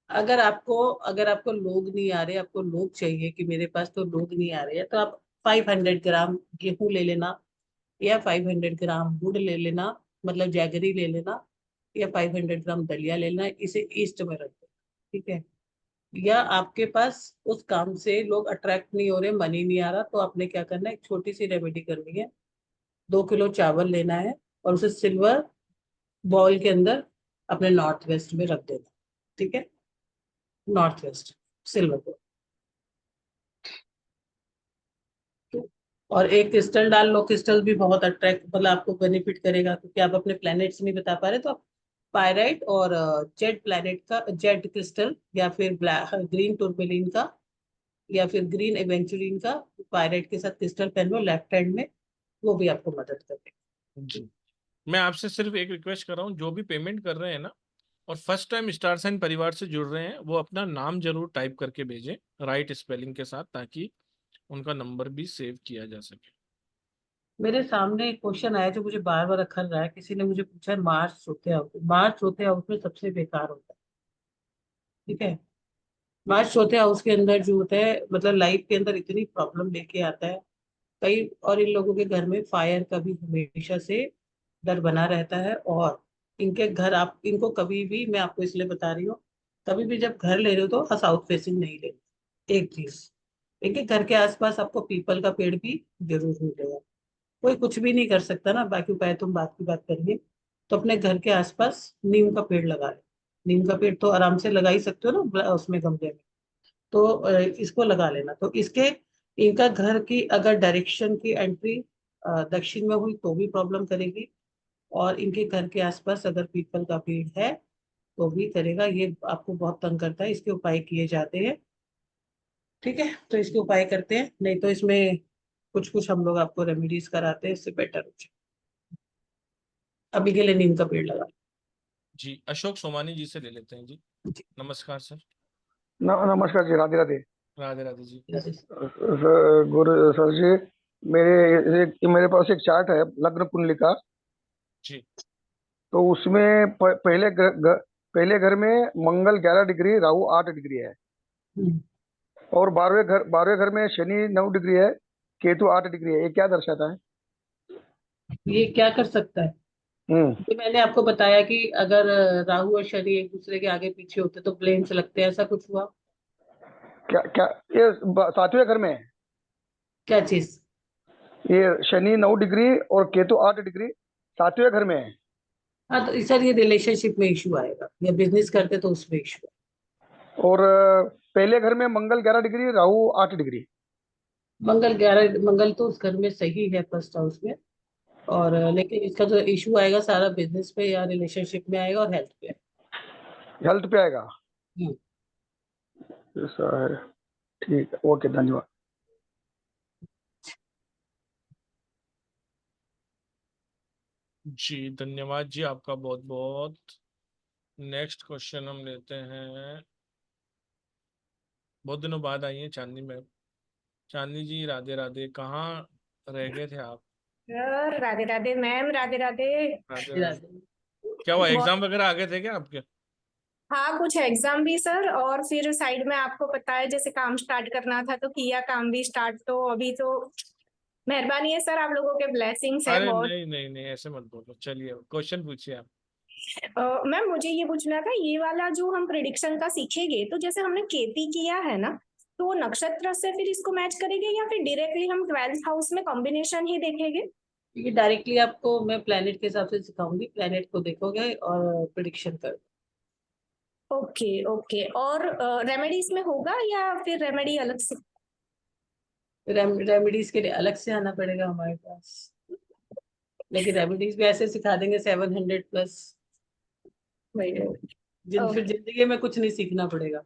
अगर आपको लोग नहीं आ रहे, आपको लोग चाहिए कि मेरे पास तो लोग नहीं आ रहे हैं, तो आप 500 ग्राम गेहूं ले लेना, या 500 ग्राम गुड़ ले लेना, मतलब जैगरी ले लेना, या 500 ग्राम दलिया ले लेना, इसे ईस्ट में रख दो, ठीक है? या आपके पास उस काम से लोग अट्रैक्ट नहीं हो रहे, मनी नहीं आ रहा, तो आपने क्या करना है, एक छोटी सी रेमेडी करनी है। 2 किलो चावल लेना है और उसे सिल्वर बॉल के अंदर अपने नॉर्थ वेस्ट में रख देना। ठीक है, नॉर्थ वेस्ट सिल्वर बॉल। और एक क्रिस्टल डाल लो, क्रिस्टल भी बहुत अट्रैक्ट, मतलब आपको बेनिफिट करेगा, क्योंकि आप अपने प्लैनेट्स नहीं बता पा रहे, तो आप पायराइट और जेड प्लैनेट का जेड क्रिस्टल, या फिर ग्रीन टूरमेलिन का, या फिर ग्रीन एवेंचुरिन का पायराइट के साथ क्रिस्टल पहन लो लेफ्ट हैंड में, वो भी आपको मदद करेगा। जी, मैं आपसे सिर्फ एक रिक्वेस्ट कर रहा हूँ, जो भी पेमेंट कर रहे हैं ना और फर्स्ट टाइम स्टार साइन परिवार से जुड़ रहे हैं, वो अपना नाम जरूर टाइप करके भेजें राइट स्पेलिंग के साथ, ताकि उनका नंबर भी सेव किया जा सके। मेरे सामने एक क्वेश्चन आया जो मुझे बार बार अखर रहा है। किसी ने मुझे पूछा, मार्च चौथे हाउस, मार्च चौथे हाउस में सबसे बेकार होता है। ठीक है, मार्च चौथे हाउस के अंदर जो होता है, मतलब लाइफ के अंदर इतनी प्रॉब्लम लेके आता है कई, और इन लोगों के घर में फायर का भी हमेशा से डर बना रहता है। और इनके घर, आप इनको कभी भी, मैं आपको इसलिए बता रही हूँ, कभी भी जब घर ले रहे हो तो साउथ फेसिंग नहीं लेना। एक चीज, इनके घर के आसपास आपको पीपल का पेड़ भी जरूर मिलेगा। कोई कुछ भी नहीं कर सकता ना, बाकी उपाय तुम बात की बात करेंगे, तो अपने घर के आसपास नीम का पेड़ लगा ले। नीम का पेड़ तो आराम से लगा ही सकते हो ना, उसमें गमले में, तो इसको लगा लेना। तो इसके, इनका घर की अगर डायरेक्शन की एंट्री दक्षिण में हुई तो भी प्रॉब्लम करेगी, और इनके घर के आसपास अगर पीपल का पेड़ है तो भी करेगा। ये आपको बहुत तंग करता है, इसके उपाय किए जाते हैं। ठीक है, तो इसके उपाय करते हैं, नहीं तो इसमें कुछ कुछ हम लोग आपको रेमेडीज कराते हैं, इससे बेटर हो जाए। अभी के लिए नीम का पेड़ लगा। जी, अशोक सोमानी जी से ले लेते हैं जी। नमस्कार सर। नमस्कार जी, राधे राधे। राधे राधे जी। गुरु सर जी, मेरे पास एक चार्ट है लग्न कुंडली का। जी, तो उसमें पहले घर में मंगल 11 डिग्री, राहु 8 डिग्री है। हम्म, और 12वें घर में शनि 9 डिग्री है, केतु 8 डिग्री है। ये क्या दर्शाता है? ये क्या कर सकता है? हम्म। तो मैंने आपको बताया कि अगर राहु और शनि एक दूसरे के आगे पीछे होते तो ब्लेम्स लगते हैं, ऐसा कुछ हुआ? क्या क्या ये 7वें घर में है। क्या चीज? ये शनि 9 डिग्री और केतु 8 डिग्री 7वें घर में है। हाँ, तो सर ये रिलेशनशिप में इशू आएगा, या बिजनेस करते तो उसमें इशू। और पहले घर में मंगल 11 डिग्री, राहु 8 डिग्री। मंगल तो उस घर में सही है, फर्स्ट हाउस में। और लेकिन इसका जो इशू आएगा सारा बिजनेस पे या रिलेशनशिप में आएगा, और हेल्थ पे हेल्थ पे आएगा। आएगा। ऐसा है, ठीक है, ओके, धन्यवाद। जी धन्यवाद जी, आपका बहुत बहुत। नेक्स्ट क्वेश्चन हम लेते हैं। बहुत दिनों बाद आई है चांदनी मैम। चांदनी जी, राधे राधे, कहाँ रह गए थे आप? Sir Radhe Radhe ma'am, Radhe Radhe. राधे राधे। क्या हुआ, बहुत। एग्जाम वगैरह आगे थे क्या आपके? हाँ, कुछ एग्जाम भी सर, और फिर साइड में आपको पता है जैसे काम स्टार्ट करना था तो किया काम भी स्टार्ट, तो अभी तो मेहरबानी है सर, आप लोगों के ब्लेसिंग्स है अरे बहुत। नहीं नहीं नहीं, ऐसे मत बोलो। चलिए क्वेश्चन पूछिए आप। मैम मुझे ये पूछना था, ये वाला जो हम प्रिडिक्शन का सीखेंगे, तो जैसे हमने केती किया है ना, तो वो नक्षत्र से फिर इसको मैच करेंगे या फिर डायरेक्टली हम 12th हाउस में कॉम्बिनेशन ही देखेंगे? ये डायरेक्टली आपको मैं प्लेनेट के हिसाब से सिखाऊंगी, प्लेनेट को देखोगे और प्रिडिक्शन कर। ओके ओके, और रेमेडी इसमें होगा या फिर रेमेडी अलग से? रेमेडीज के लिए अलग से आना पड़ेगा हमारे पास, लेकिन रेमेडीज भी ऐसे सिखा देंगे 700 प्लस, फिर ओके। जिंदगी में कुछ नहीं सीखना पड़ेगा।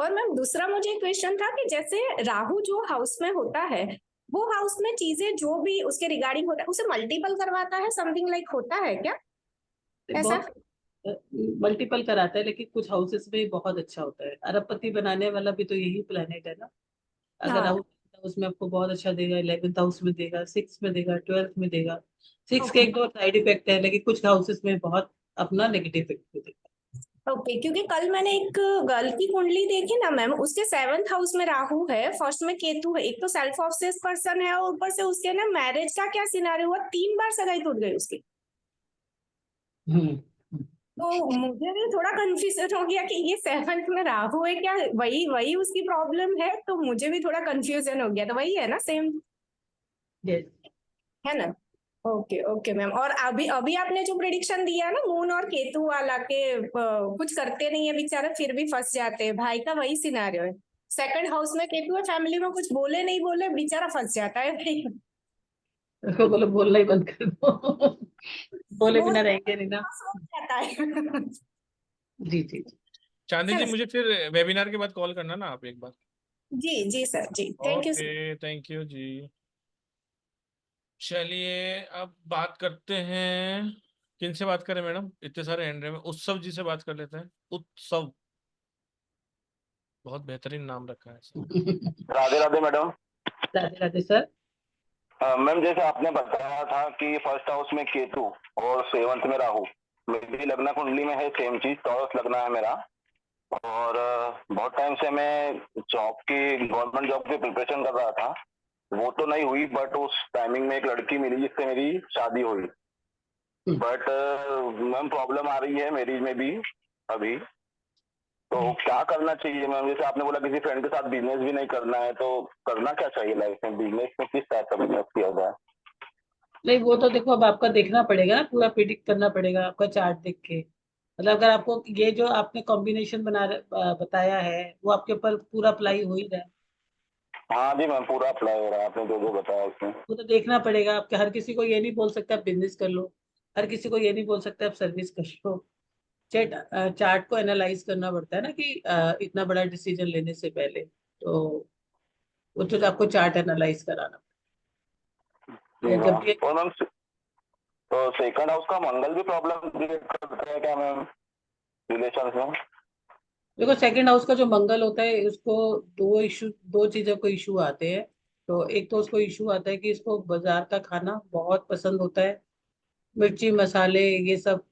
और मैम दूसरा मुझे एक क्वेश्चन था कि जैसे राहु जो हाउस में होता है, वो हाउस में चीजें जो भी उसके रिगार्डिंग होता है उसे मल्टीपल करवाता है, समथिंग लाइक होता है क्या ऐसा? बहुत मल्टीपल कराता है, लेकिन कुछ हाउसेस में बहुत अच्छा होता है। अरबपति बनाने वाला भी तो यही प्लेनेट है ना। अगर हाँ। राहु हाउस में आपको बहुत अच्छा देगा, 11th हाउस में देगा, 6 में देगा, 12th में देगा। 6 के ओके एक दो साइड इफेक्ट है, लेकिन कुछ हाउसेस में बहुत अपना नेगेटिव इफेक्ट भी देगा। ओके, क्योंकि कल मैंने एक गर्ल की कुंडली देखी ना मैम, उसके 7th हाउस में राहु है, फर्स्ट में केतु है, एक तो सेल्फ ऑब्सेस्ड पर्सन है, और ऊपर से उसके ना मैरिज का क्या सिनारियो हुआ, 3 बार सगाई टूट गई उसकी। हम्म तो मुझे भी थोड़ा कंफ्यूजन हो गया कि ये 7th में राहु है क्या, वही वही उसकी प्रॉब्लम है, तो मुझे भी थोड़ा कंफ्यूजन हो गया। तो वही है ना, सेम Yes. है ना? Okay okay ma'am. और अभी अभी आपने जो प्रिडिक्शन दिया ना मून और केतु वाला के कुछ करते नहीं है बेचारे फिर भी फंस जाते हैं, भाई का वही सिनारियो है। सेकंड हाउस में केतु है, फैमिली में कुछ बोले नहीं बोले बेचारा फंस जाता है भाई। उसको बोलो बोलना ही बंद कर दो। बोले वो बिना रहेंगे नहीं ना। फंस जाता है। जी जी जी। चांदी है जी ना? मुझे फिर वेबिनार के बाद कॉल करना ना आप एक बार। जी जी सर, जी thank you sir. Okay, thank you जी। चलिए अब बात करते हैं, किन से बात करें मैडम, इतने सारे हैंड में। उत्सव जी से बात कर लेते हैं। उत्सव, बहुत बेहतरीन नाम रखा है sir. Radhe Radhe madam. Radhe Radhe sir. Ma'am जैसे आपने बताया था कि फर्स्ट हाउस में केतु और 7th में राहु, मेरी लग्न कुंडली में है सेम चीज, टॉरस लगना है मेरा। और बहुत टाइम से मैं जॉब की, गवर्नमेंट जॉब की प्रिपरेशन कर रहा था, वो तो नहीं हुई, बट उस टाइमिंग में एक लड़की मिली जिससे मेरी शादी हुई। बट मैम प्रॉब्लम आ रही है मैरिज में भी अभी। तो क्या करना चाहिए मैम? जैसे आपने बोला किसी फ्रेंड के साथ बिजनेस भी नहीं करना है, तो करना क्या चाहिए लाइफ में? बिजनेस में किस टाइप का बिजनेस किया जाए? नहीं वो तो देखो अब आपका देखना पड़ेगा ना, पूरा प्रिडिक्ट करना पड़ेगा आपका चार्ट देख के। मतलब अगर आपको ये जो आपने कॉम्बिनेशन बताया है वो आपके ऊपर पूरा अप्लाई हो ही रहा है, हाँ जी मैम, पूरा अप्लाई हो रहा है आपने जो जो बताया उसमें। वो तो देखना पड़ेगा आपके। हर किसी को ये नहीं बोल सकते आप बिजनेस कर लो, हर किसी को ये नहीं बोल सकते आप सर्विस कर लो। चार्ट को एनालाइज करना पड़ता है ना कि इतना बड़ा डिसीजन लेने से पहले, तो वो तो आपको चार्ट एनालाइज कराना जी पड़ेगा। जब मैम। भी और मैम तो सेकंड हाउस का मंगल भी प्रॉब्लम क्रिएट करता है क्या मैम रिलेशन में? देखो सेकंड हाउस का जो मंगल होता है उसको दो चीजों को इशू आते हैं। तो एक तो उसको इशू आता है कि इसको बाजार का खाना बहुत पसंद होता है, मिर्ची मसाले ये सब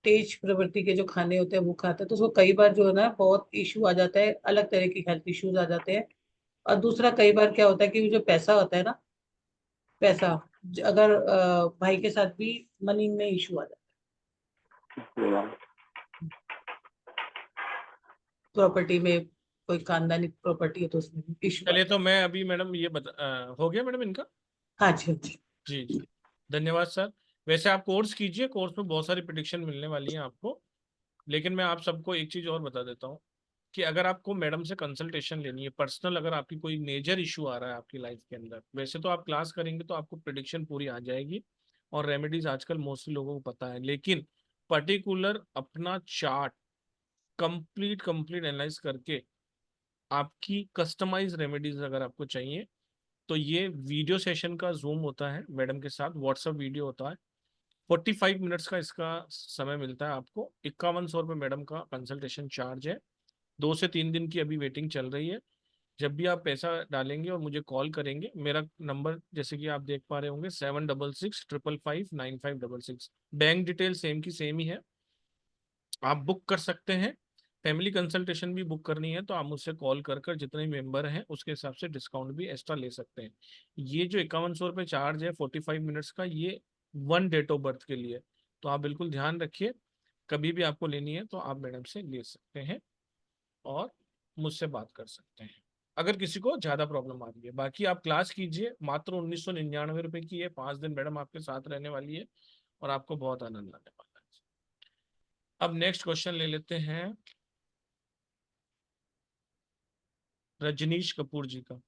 तेज प्रवृत्ति के जो खाने होते हैं वो खाता है, तो उसको कई बार जो है ना बहुत इशू आ जाता है, अलग तरह की हेल्थ इश्यूज आ जाते हैं। और दूसरा कई बार क्या होता है कि जो पैसा होता है ना, पैसा अगर भाई के साथ भी मनी में इशू आ जाता जी मैम। है, प्रॉपर्टी में कोई खानदानी प्रॉपर्टी है तो उसमें इशू चलिए आता तो मैं अभी मैडम ये हो गया मैडम इनका। है। हाँ जी हाँ जी। जी जी, धन्यवाद सर। वैसे आप कोर्स कीजिए, कोर्स में बहुत सारी प्रिडिक्शन मिलने वाली है आपको। लेकिन मैं आप सबको एक चीज और बता देता हूँ कि अगर आपको मैडम से कंसल्टेशन लेनी है पर्सनल, अगर आपकी कोई मेजर इशू आ रहा है आपकी लाइफ के अंदर, वैसे तो आप क्लास करेंगे तो आपको प्रिडिक्शन पूरी आ जाएगी और रेमेडीज आजकल मोस्टली लोगों को पता है। लेकिन पर्टिकुलर अपना चार्ट कंप्लीट कंप्लीट एनालाइज करके आपकी कस्टमाइज रेमेडीज अगर आपको चाहिए तो ये वीडियो सेशन का जूम होता है मैडम के साथ, व्हाट्सएप वीडियो होता है। 45 मिनट्स का इसका समय मिलता है आपको। 5100 रुपये मैडम का कंसल्टेशन चार्ज है। 2 से 3 दिन की अभी वेटिंग चल रही है। जब भी आप पैसा डालेंगे और मुझे कॉल करेंगे, मेरा नंबर जैसे कि आप देख पा रहे होंगे 7665559566। बैंक डिटेल सेम की सेम ही है। आप बुक कर सकते हैं। फैमिली कंसल्टेशन भी बुक करनी है तो आप मुझसे कॉल कर कर जितने मेंबर हैं उसके हिसाब से डिस्काउंट भी एक्स्ट्रा ले सकते हैं। ये जो 5100 रुपये चार्ज है 45 मिनट्स का, ये 1 डेट ऑफ बर्थ के लिए। तो आप बिल्कुल ध्यान रखिए, कभी भी आपको लेनी है तो आप मैडम से ले सकते हैं और मुझसे बात कर सकते हैं अगर किसी को ज्यादा प्रॉब्लम आ रही है। बाकी आप क्लास कीजिए, मात्र 1999 रुपये की है। 5 दिन मैडम आपके साथ रहने वाली है और आपको बहुत आनंद आने वाला है। अब नेक्स्ट क्वेश्चन ले लेते हैं रजनीश कपूर जी का।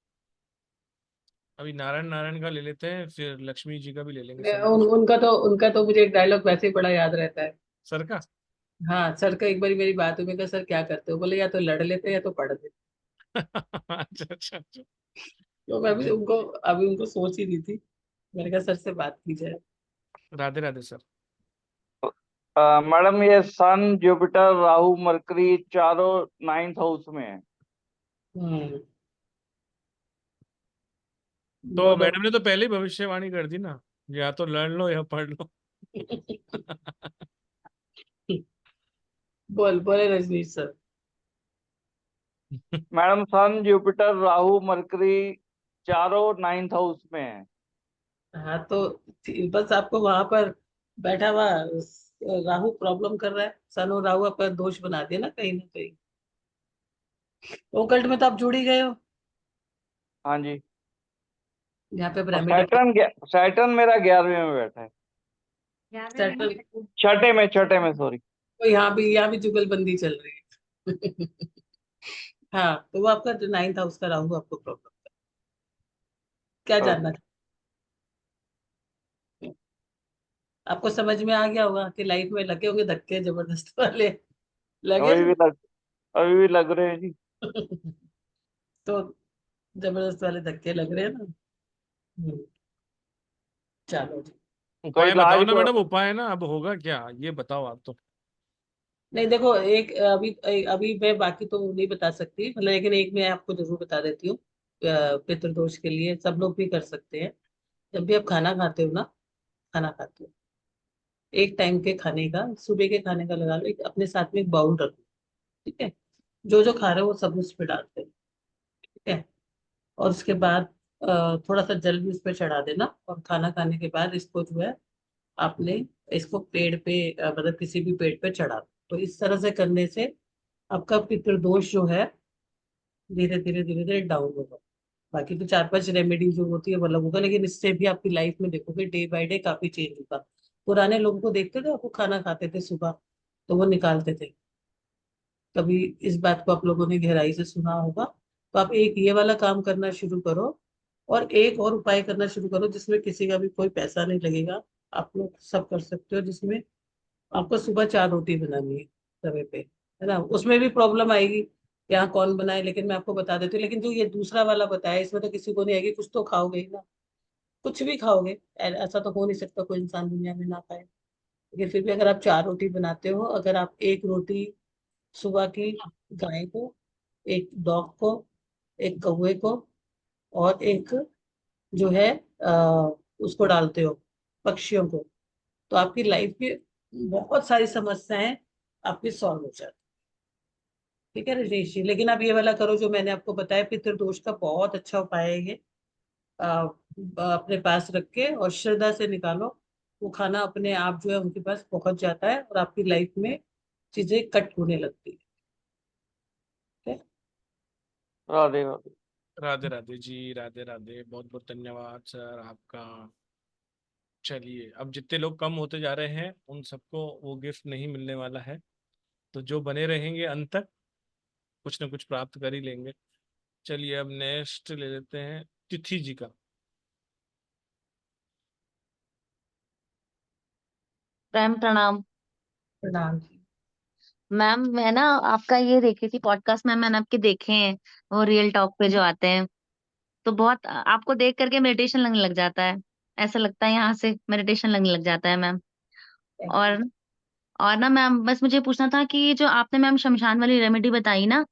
अभी नारायण नारायण का ले लेते हैं, फिर लक्ष्मी जी का भी ले लेंगे समय उनका तो मुझे एक डायलॉग वैसे ही बड़ा याद रहता है। सर का। हाँ सर का एक बारी मेरी बात हुई, मैं कहा सर क्या करते हो, बोले या तो लड़ लेते हैं या तो पढ़ लेते। अच्छा अच्छा अच्छा। तो मैं भी उनको अभी उनको सोच ही रही थी, मैंने कहा सर से बात की जाए। राधे राधे सर। मैडम ये सन जुपिटर राहु मरकरी चारों 9th हाउस में है। हम्म। तो बोलो। मैडम ने तो पहले ही भविष्यवाणी कर दी ना, या तो लड़ लो या पढ़ लो। बोले रजनीश सर। मैडम सन जुपिटर राहु मरकरी चारों 9th हाउस में है। हाँ तो बस आपको वहां पर बैठा हुआ राहु प्रॉब्लम कर रहा है, सन और राहु आपका दोष बना दिया ना कहीं ना कहीं। ओकल्ट में तो आप जुड़ ही गए हो, हाँ जी। यहाँ पे और रेमेडी। सैटर्न मेरा 11वें में बैठा है, सेटल, छठे में सॉरी। तो यहाँ भी जुगलबंदी चल रही है। हाँ, तो वो आपका 9th हाउस का राहु आपको प्रॉब्लम, क्या जानना था? आपको समझ में आ गया होगा कि लाइफ में लगे होंगे धक्के जबरदस्त वाले, लगे अभी ना? भी लग अभी भी लग रहे हैं जी। तो जबरदस्त वाले धक्के लग रहे हैं ना। हम्म, चलो जी। तो उपाय बताओ इलाज ना को मैडम, उपाय ना अब होगा क्या, ये बताओ आप तो। नहीं देखो, अभी मैं बाकी तो नहीं बता सकती, मतलब लेकिन एक मैं आपको जरूर बता देती हूँ। पितृदोष के लिए सब लोग भी कर सकते हैं। जब भी आप खाना खाते हो ना, खाना खाते हो, एक टाइम के खाने का, सुबह के खाने का लगा लो, एक अपने साथ में एक बाउल रखो। ठीक है, जो जो खा रहे हो वो सब उस पर डालते हैं। ठीक है, और उसके बाद थोड़ा सा जल भी उस पर चढ़ा देना, और खाना खाने के बाद इसको जो है आपने, इसको पेड़ पे मतलब किसी भी पेड़ पे चढ़ा दो। तो इस तरह से करने से आपका पितृदोष जो है धीरे धीरे धीरे धीरे डाउन होगा। बाकी तो 4-5 रेमेडी जो होती है वो अलग होगा, लेकिन इससे भी आपकी लाइफ में देखोगे डे बाय डे काफी चेंज होगा। पुराने लोगों को देखते थे, आपको खाना खाते थे सुबह तो वो निकालते थे, कभी इस बात को आप लोगों ने गहराई से सुना होगा। तो आप एक ये वाला काम करना शुरू करो, और एक और उपाय करना शुरू करो जिसमें किसी का भी कोई पैसा नहीं लगेगा। आप लोग सब कर सकते हो, जिसमें आपको सुबह 4 रोटी बनानी है तवे पे, है ना? उसमें भी प्रॉब्लम आएगी, यहाँ कौन बनाए, लेकिन मैं आपको बता देती हूँ। लेकिन जो ये दूसरा वाला बताया, इसमें तो किसी को नहीं आएगी, कुछ तो खाओगे ही ना, कुछ भी खाओगे। ऐसा तो हो नहीं सकता कोई इंसान दुनिया में ना खाए। लेकिन फिर भी अगर आप 4 रोटी बनाते हो, अगर आप एक रोटी सुबह की गाय को, एक डॉग को, एक कौवे को, और एक जो है उसको डालते हो, पक्षियों को, तो आपकी लाइफ की बहुत सारी समस्याएं आपकी सॉल्व हो जाती। ठीक है रजनीश जी, लेकिन आप ये वाला करो जो मैंने आपको बताया, पितृदोष का बहुत अच्छा उपाय है ये। अपने पास रख के और श्रद्धा से निकालो, वो खाना अपने आप जो है उनके पास पहुंच जाता है, और आपकी लाइफ में चीजें कट होने लगती है। ठीक राधे राधे। राधे राधे जी, राधे राधे, बहुत बहुत धन्यवाद सर आपका। चलिए, अब जितने लोग कम होते जा रहे हैं उन सबको वो गिफ्ट नहीं मिलने वाला है, तो जो बने रहेंगे अंत तक कुछ ना कुछ प्राप्त कर ही लेंगे। चलिए, अब नेक्स्ट ले लेते हैं तिथि जी का। मैम प्रणाम। प्रणाम जी। मैम मैं ना आपका ये देख रही थी पॉडकास्ट, मैंने आपके देखे हैं, वो रियल टॉक पे जो आते हैं, तो बहुत आपको देख करके मेडिटेशन लगने लग जाता है। ऐसा लगता है यहाँ से मेडिटेशन लगने लग जाता है मैम। Thank you. और और ना मैम, बस मुझे पूछना था कि जो आपने मैम शमशान वाली रेमेडी बताई ना,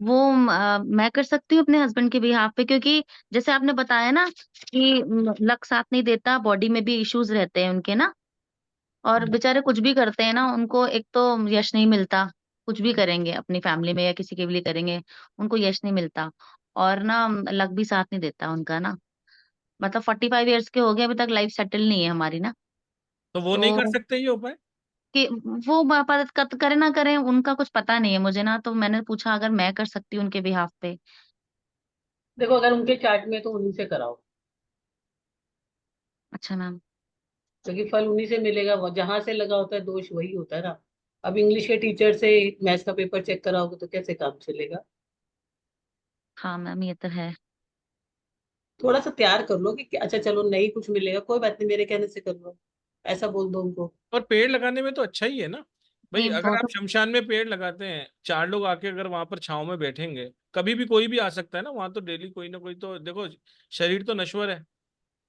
वो मैं कर सकती हूँ अपने हस्बैंड के बिहाफ पे? क्योंकि जैसे आपने बताया ना कि लक साथ नहीं देता, बॉडी में भी इश्यूज रहते हैं उनके ना, और बेचारे कुछ भी करते हैं ना, उनको एक तो यश नहीं मिलता। कुछ भी करेंगे अपनी फैमिली में या किसी के लिए करेंगे, उनको यश नहीं मिलता। और ना लक भी साथ नहीं देता उनका ना, मतलब 45 ईयर्स के हो गए, अभी तक लाइफ सेटल नहीं है हमारी ना। तो वो नहीं कर तो सकते ये उपाय? कि वो करे ना करें, उनका कुछ पता नहीं है मुझे ना, तो मैंने पूछा अगर मैं कर सकती हूँ उनके बिहाफ पे। देखो, अगर उनके चार्ट में तो उन्हीं से कराओ, अच्छा मैम। क्योंकि फल उन्हीं से मिलेगा, वो जहां से लगा होता है दोष वही होता है ना। अब इंग्लिश के टीचर से मैथ्स का पेपर चेक कराओगे तो कैसे काम चलेगा? हाँ मैम, ये तो है। थोड़ा सा तैयार कर लो कि अच्छा चलो नहीं कुछ मिलेगा, कोई बात नहीं, मेरे कहने से कर लो, ऐसा बोल दो उनको। और पेड़ लगाने में तो अच्छा ही है ना भाई। जी अगर वो आप तो। शमशान में पेड़ लगाते हैं, 4 लोग आके अगर वहां पर छांव में बैठेंगे, कभी भी कोई भी आ सकता है ना वहां, तो डेली कोई ना कोई तो देखो, शरीर तो नश्वर है।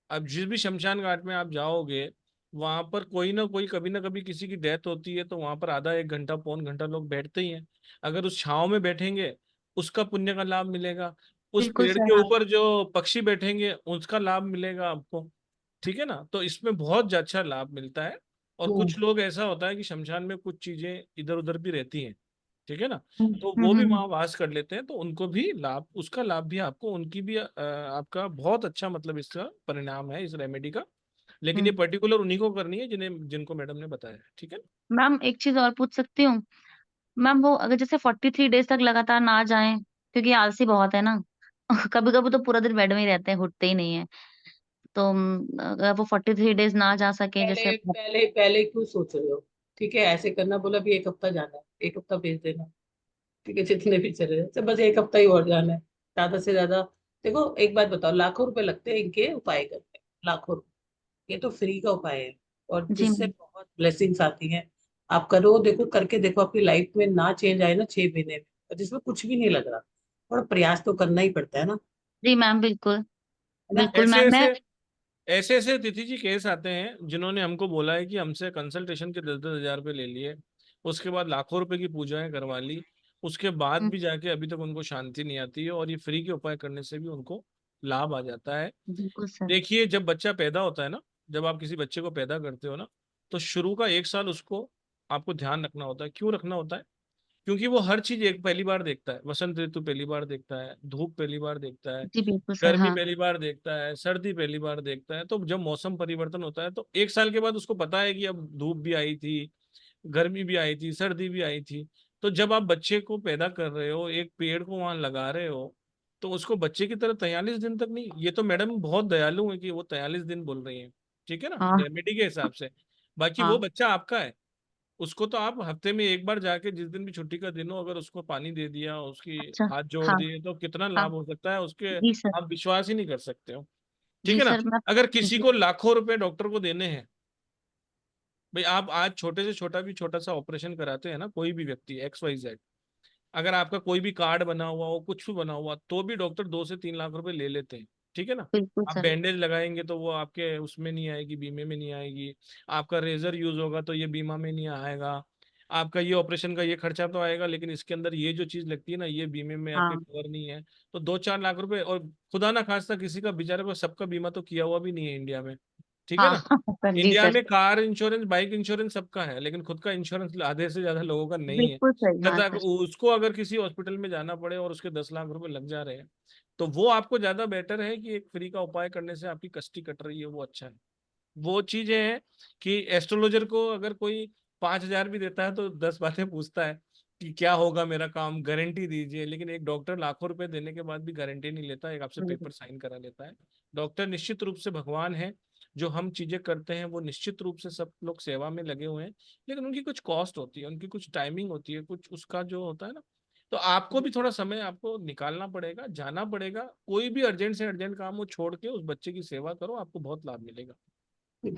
अब जिस भी शमशान घाट में आप जाओगे, वहां पर कोई ना कोई, कभी ना कभी किसी की डेथ होती है, तो वहां पर आधा 1 घंटा पौन घंटा लोग बैठते ही हैं। अगर उस छांव में बैठेंगे, उसका पुण्य का लाभ मिलेगा। उस बिल्कुल पेड़ सर, के हाँ। ऊपर जो पक्षी बैठेंगे उसका लाभ मिलेगा आपको। ठीक है ना, तो इसमें बहुत अच्छा लाभ मिलता है। और हम्म कुछ लोग, ऐसा होता है कि शमशान में कुछ चीजें इधर उधर भी रहती हैं, ठीक है ना, हम्म तो हम्म वो भी हम्म, वहां वास कर लेते हैं, तो उनको भी लाभ, उसका लाभ भी आपको, उनकी भी आपका बहुत अच्छा, मतलब इसका परिणाम है इस रेमेडी का। लेकिन ये पर्टिकुलर उन्हीं को करनी है जिनको मैडम ने बताया है, ठीक है। मैम एक चीज और पूछ सकती हूँ? मैम वो अगर जैसे 43 डेज तक लगातार ना जाए, क्योंकि आलसी बहुत है ना कभी कभी तो पूरा दिन बेड में ही रहते हैं, उठते ही नहीं है। तो अगर वो 43 डेज ना जा सके जैसे। पहले पहले पहले क्यों सोच रहे हो? ठीक है, ऐसे करना, बोला भी 1 हफ्ता जाना है, 1 हफ्ता भेज देना। ठीक है, जितने भी चले जाए, तो बस 1 हफ्ता ही और जाना है, ज्यादा से ज्यादा। देखो एक बात बताओ, लाखों रुपए लगते हैं इनके उपाय करने, लाखों रुपए। ये तो फ्री का उपाय है, और जी जिससे मैम। बहुत ब्लेसिंग्स आती हैं। आप करो, देखो करके देखो, आपकी लाइफ में ना चेंज आए ना 6 महीने में, और जिसमें कुछ भी नहीं लग रहा, और प्रयास तो करना ही पड़ता है ना, जी मैम बिल्कुल। है ना। बिल्कुल ऐसे मैम मैं। ऐसे ऐसे ऐसे तिथि जी केस आते हैं जिन्होंने हमको बोला है कि हमसे कंसल्टेशन के 10-10 हज़ार रुपये ले लिए, उसके बाद लाखों रुपए की पूजाएं करवा ली, उसके बाद हम्म, भी जाके अभी तक उनको शांति नहीं आती है, और ये फ्री के उपाय करने से भी उनको लाभ आ जाता है। बिल्कुल सर। देखिए, जब बच्चा पैदा होता है ना, जब आप किसी बच्चे को पैदा करते हो ना, तो शुरू का 1 साल उसको आपको ध्यान रखना होता है। क्यों रखना होता है? क्योंकि वो हर चीज एक पहली बार देखता है। वसंत ऋतु पहली बार देखता है, धूप पहली बार देखता है, जी बिल्कुल सर। गर्मी हाँ। पहली बार देखता है, सर्दी पहली बार देखता है। तो जब मौसम परिवर्तन होता है तो 1 साल के बाद उसको पता है कि अब धूप भी आई थी, गर्मी भी आई थी, सर्दी भी आई थी। तो जब आप बच्चे को पैदा कर रहे हो, एक पेड़ को वहां लगा रहे हो, तो उसको बच्चे की तरह 43 दिन तक नहीं, ये तो मैडम बहुत दयालु है कि वो 43 दिन बोल रही है, ठीक है ना, हाँ। रेमेडी के हिसाब से। बाकी वो हाँ। बच्चा आपका है। उसको तो आप हफ्ते में एक बार जाके, जिस दिन भी छुट्टी का दिन हो, अगर उसको पानी दे दिया, उसकी अच्छा। हाथ जोड़ हाँ। दिए, तो कितना हाँ। लाभ हो सकता है उसके, जी सर। आप विश्वास ही नहीं कर सकते हो, ठीक जी है ना। सर मैं। अगर किसी जी। को लाखों रुपए डॉक्टर को देने हैं, भाई आप आज छोटे से छोटा भी छोटा सा ऑपरेशन कराते हैं ना, कोई भी व्यक्ति XYZ, अगर आपका कोई भी कार्ड बना हुआ हो, कुछ भी बना हुआ, तो भी डॉक्टर 2 से 3 लाख रुपए ले लेते हैं, ठीक है ना। बिल्कुल आप सर। बैंडेज लगाएंगे तो वो आपके उसमें नहीं आएगी, बीमे में नहीं आएगी। आपका रेजर यूज होगा तो ये बीमा में नहीं आएगा। आपका ये ऑपरेशन का ये खर्चा तो आएगा, लेकिन इसके अंदर ये जो चीज लगती है ना, ये बीमे में आपके हाँ। कवर नहीं है। तो 2-4 लाख रुपए, और खुदा ना खास्ता किसी का बेचारे को सबका बीमा तो किया हुआ भी नहीं है इंडिया में, ठीक है हाँ ना। सर। जी इंडिया सर। में कार इंश्योरेंस, बाइक इंश्योरेंस सबका है, लेकिन खुद का इंश्योरेंस आधे से ज्यादा लोगों का नहीं है। बिल्कुल सही। हाँ तथा सर। उसको अगर किसी हॉस्पिटल में जाना पड़े और उसके 10 लाख रुपए लग जा रहे हैं, तो वो आपको ज्यादा बेटर है कि एक फ्री का उपाय करने से आपकी कष्टी कट रही है, वो अच्छा है। वो चीजें हैं कि एस्ट्रोलॉजर को अगर कोई 5 हज़ार भी देता है तो 10 बातें पूछता है कि क्या होगा मेरा काम, गारंटी दीजिए। लेकिन एक डॉक्टर लाखों रुपए देने के बाद भी गारंटी नहीं लेता, एक आपसे बिल्कुल। पेपर साइन करा लेता है। डॉक्टर निश्चित रूप से भगवान है। जो हम चीजें करते हैं वो निश्चित रूप से सब लोग सेवा में लगे हुए हैं, लेकिन उनकी कुछ कॉस्ट होती है, उनकी कुछ टाइमिंग होती है, कुछ उसका जो होता है ना। तो आपको भी थोड़ा समय आपको निकालना पड़ेगा, जाना पड़ेगा। कोई भी अर्जेंट से अर्जेंट काम हो छोड़ के उस बच्चे की सेवा करो, आपको बहुत लाभ मिलेगा, जी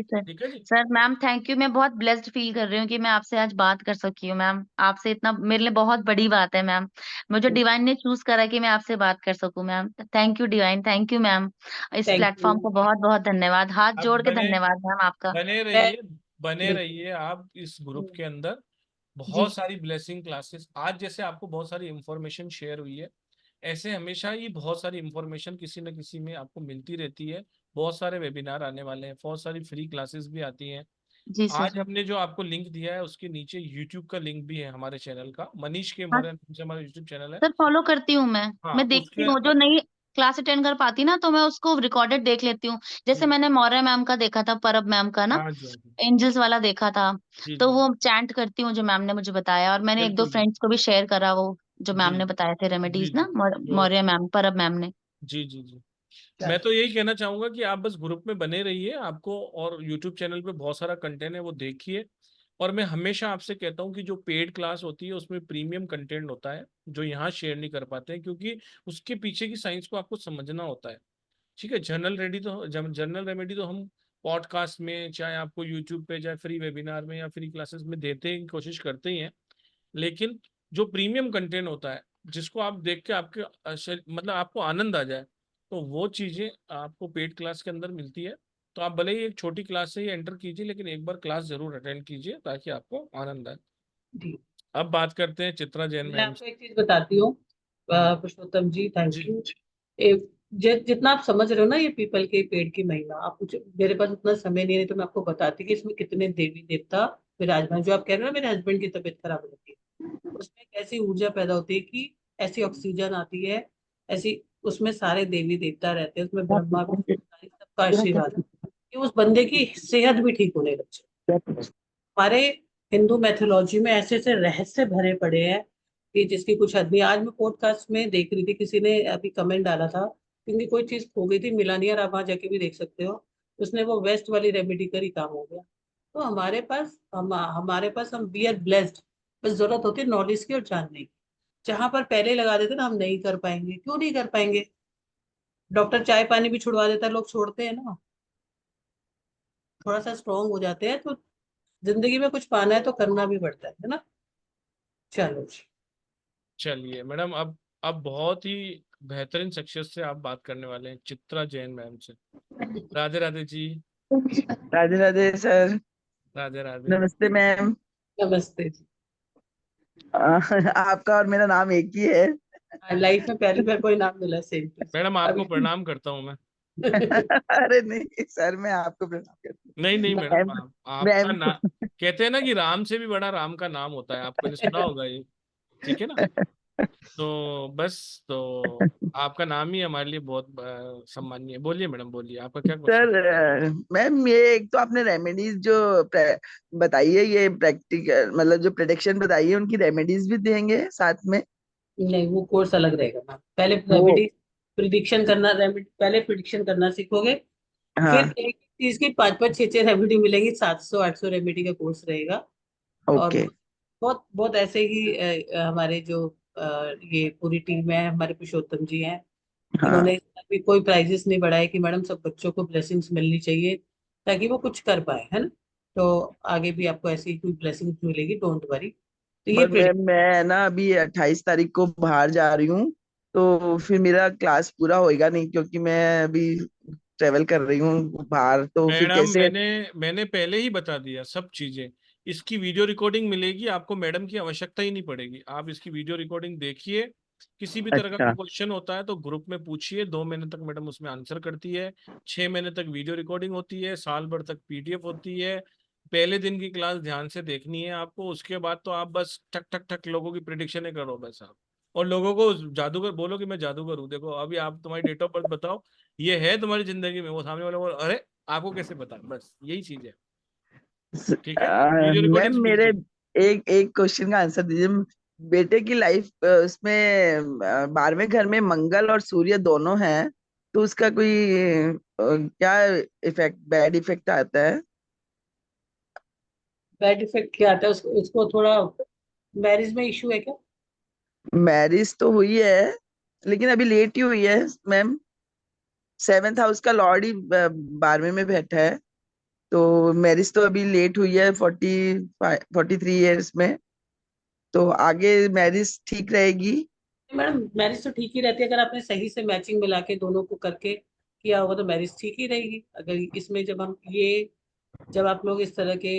सर। ठीक है जी। सर मैम थैंक यू, मैं बहुत ब्लेस्ड फील कर रही हूँ कि मैं आपसे आज बात कर सकी हूँ मैम। आपसे इतना मेरे लिए बहुत बड़ी बात है मैम। मुझे डिवाइन ने चूज करा कि मैं आपसे बात कर सकूं ma'am. Thank you divine, thank you ma'am. इस थैंक यू। प्लेटफॉर्म को बहुत बहुत धन्यवाद, हाथ आप जोड़ के बने धन्यवाद मैम आपका। बने मैं रहिए, बने बिल्कुल। रहिए आप इस ग्रुप के अंदर। जी। बहुत सारी ब्लेसिंग क्लासेस आज जैसे आपको बहुत सारी इंफॉर्मेशन शेयर हुई है, ऐसे हमेशा ही बहुत सारी इंफॉर्मेशन किसी न किसी में आपको मिलती रहती है। बहुत सारे वेबिनार आने वाले हैं, बहुत सारी फ्री क्लासेस भी आती हैं। जी सर। आज हमने जो आपको लिंक दिया है उसके नीचे यूट्यूब का लिंक भी है, हमारे चैनल का, मनीष के हाँ मौर्य नाम से हमारा यूट्यूब चैनल है। सर फॉलो करती हूँ हाँ मैं देखती उसके, हूँ जो नई क्लास अटेंड कर पाती ना तो मैं उसको रिकॉर्डेड देख लेती हूँ। जैसे जी मैंने मौर्य मैम का देखा था, परब मैम का ना, हाँ जी, हाँ जी, एंजल्स वाला देखा था। जी तो जी, वो चैंट करती हूँ जो मैम ने मुझे बताया, और मैंने एक दो बिल्कुल जी, फ्रेंड्स को भी शेयर करा वो जो मैम जी ने बताए थे जी रेमेडीज जी, ना, तो मौर्य मैम, परब मैम ने। जी जी जी। मैं चलो, तो यही कहना चाहूंगा कि आप बस ग्रुप में बने रहिए, आपको और यूट्यूब चैनल पे बहुत सारा कंटेंट है वो देखिए। और मैं हमेशा आपसे कहता हूँ कि जो पेड क्लास होती है उसमें प्रीमियम कंटेंट होता है जो यहाँ शेयर नहीं कर पाते हैं, क्योंकि उसके पीछे की साइंस को आपको समझना होता है, ठीक है। जनरल रेमेडी तो हम पॉडकास्ट में, चाहे आपको यूट्यूब पे, चाहे फ्री वेबिनार में या फ्री क्लासेस में देते की कोशिश करते ही हैं। लेकिन जो प्रीमियम कंटेंट होता है, जिसको आप देख के आपके मतलब आपको आनंद आ जाए, तो वो चीजें आपको पेड क्लास के अंदर मिलती है। तो आप भले ही एक छोटी क्लास से ही एंटर कीजिए, लेकिन एक बार क्लास जरूर अटेंड कीजिए ताकि आपको आनंद आए। जी। अब बात करते हैं चित्रा जैन मैं मैम आपको से। एक चीज बताती हूँ, हम्म, पुरुषोत्तम जी, जी थैंक यू। जितना आप समझ रहे हो ना, ये पीपल के पेड़ की महिमा, आप कुछ, मेरे पास उतना समय नहीं है तो मैं आपको बताती कि इसमें कितने देवी देवता विराजमान। जो आप कह रहे हो ना, मेरे हस्बैंड की तबीयत खराब हो जाती है, उसमें एक ऐसी ऊर्जा पैदा होती है कि ऐसी ऑक्सीजन आती है, ऐसी, उसमें सारे देवी देवता रहते हैं, उसमें ब्रह्मा विष्णु सबका आशीर्वाद है। कि उस बंदे की सेहत भी ठीक होने लग जाए। हमारे हिंदू मैथोलॉजी में ऐसे ऐसे रहस्य भरे पड़े हैं कि जिसकी कुछ हद नहीं। आज मैं पॉडकास्ट में देख रही थी, किसी ने अभी कमेंट डाला था क्योंकि कोई चीज खो गई थी, मिला नहीं, और आप वहां जाके भी देख सकते हो। उसने वो वेस्ट वाली रेमेडी कर ही काम हो गया। तो हमारे पास हम वी आर ब्लेस्ड। बस जरूरत होती है नॉलेज की और जानने की। जहां पर पहले लगा देते ना, हम नहीं कर पाएंगे, क्यों नहीं कर पाएंगे? डॉक्टर चाय पानी भी छुड़वा देता है, लोग छोड़ते हैं ना। थोड़ा सा स्ट्रांग हो जाते हैं तो जिंदगी में कुछ पाना है तो करना भी पड़ता है ना। चलो जी। चलिए मैडम, अब बहुत ही बेहतरीन शख्सियत से आप बात करने वाले हैं, चित्रा जैन मैम से। राधे राधे जी। राधे राधे सर। राधे राधे। नमस्ते मैम। नमस्ते जी। आपका और मेरा नाम एक ही है। लाइफ में पहली बार कोई नाम मिला सेम टू मैडम आपको अभी। प्रणाम करता हूँ मैं। अरे नहीं सर, मैं आपको प्रणाम करता नहीं नहीं हूँ। मैडम, मैम आपका मैम ना, कहते हैं ना कि राम से भी बड़ा राम का नाम होता है, आपको ने सुना होगा ये, ठीक है ना? तो बस, तो आपका नाम ही हमारे लिए बहुत सम्मानीय है। बोलिए मैडम, बोलिए, आपका क्या क्वेश्चन? सर, मैम ये एक तो आपने रेमेडीज जो बताई है, ये प्रैक्टिकल मतलब जो प्रेडिक्शन बताई है, उनकी रेमेडीज भी देंगे साथ में? नहीं, वो कोर्स अलग रहेगा ना। पहले वो रेमेडी पहले प्रिडिक्शन करना सीखोगे। फिर हाँ। एक चीज की 5-5 6-6 रेमेडी मिलेंगी, 700-800 रेमेडी का कोर्स रहेगा। और ओके। बहुत बहुत ऐसे ही हमारे जो ये पूरी टीम है, हमारे पुरुषोत्तम जी हैं, हाँ, इन्होंने भी कोई प्राइजेस नहीं बढ़ाए कि मैडम सब बच्चों को ब्लेसिंग्स मिलनी चाहिए ताकि वो कुछ कर पाए, है ना। तो आगे भी आपको ऐसी ही कोई ब्लेसिंग्स मिलेगी, डोंट वरी। तो ये पर मैं ना अभी 28 तारीख को बाहर जा रही हूँ, तो फिर मेरा क्लास पूरा होएगा नहीं, क्योंकि मैं अभी ट्रेवल कर रही हूँ बाहर, तो फिर मैडम कैसे? मैंने पहले ही बता दिया सब चीजें। इसकी वीडियो रिकॉर्डिंग मिलेगी आपको, मैडम की आवश्यकता ही नहीं पड़ेगी। आप इसकी वीडियो रिकॉर्डिंग देखिए, किसी भी तरह का कोई अच्छा। क्वेश्चन होता है तो ग्रुप में पूछिए। 2 महीने तक मैडम उसमें आंसर करती है, 6 महीने तक वीडियो रिकॉर्डिंग होती है, साल भर तक पीडीएफ होती है। पहले दिन की क्लास ध्यान से देखनी है आपको, उसके बाद तो आप बस ठक ठक ठक लोगों की प्रिडिक्शन करो बस आप। और लोगों को जादूगर बोलो कि मैं जादूगर हूँ, देखो अभी आप तुम्हारी डेट ऑफ बर्थ बताओ, ये है तुम्हारी जिंदगी में, वो सामने वाले बोलो अरे आपको कैसे पता, बस यही चीज है। ठीक है, वीडियो मैम रिकॉर्डिंग्स मेरे मिलती है। एक एक क्वेश्चन का आंसर दीजिए। बेटे की लाइफ उसमें 12वें घर में मंगल और सूर्य दोनों हैं, तो उसका कोई क्या इफेक्ट, बैड इफेक्ट आता है? बैड इफेक्ट क्या आता है? उसको उसको थोड़ा मैरिज में इशू है क्या? मैरिज तो हुई है, लेकिन अभी लेट ही हुई है मैम। 7th हाउस का लॉर्ड ही 12वें में बैठा है, तो मैरिज तो अभी लेट हुई है, 43 ईयर्स में। तो आगे मैरिज ठीक रहेगी? मैडम मैरिज तो ठीक ही रहती है, अगर आपने सही से मैचिंग मिला के दोनों को करके किया होगा तो मैरिज ठीक ही रहेगी। अगर इसमें जब आप लोग इस तरह के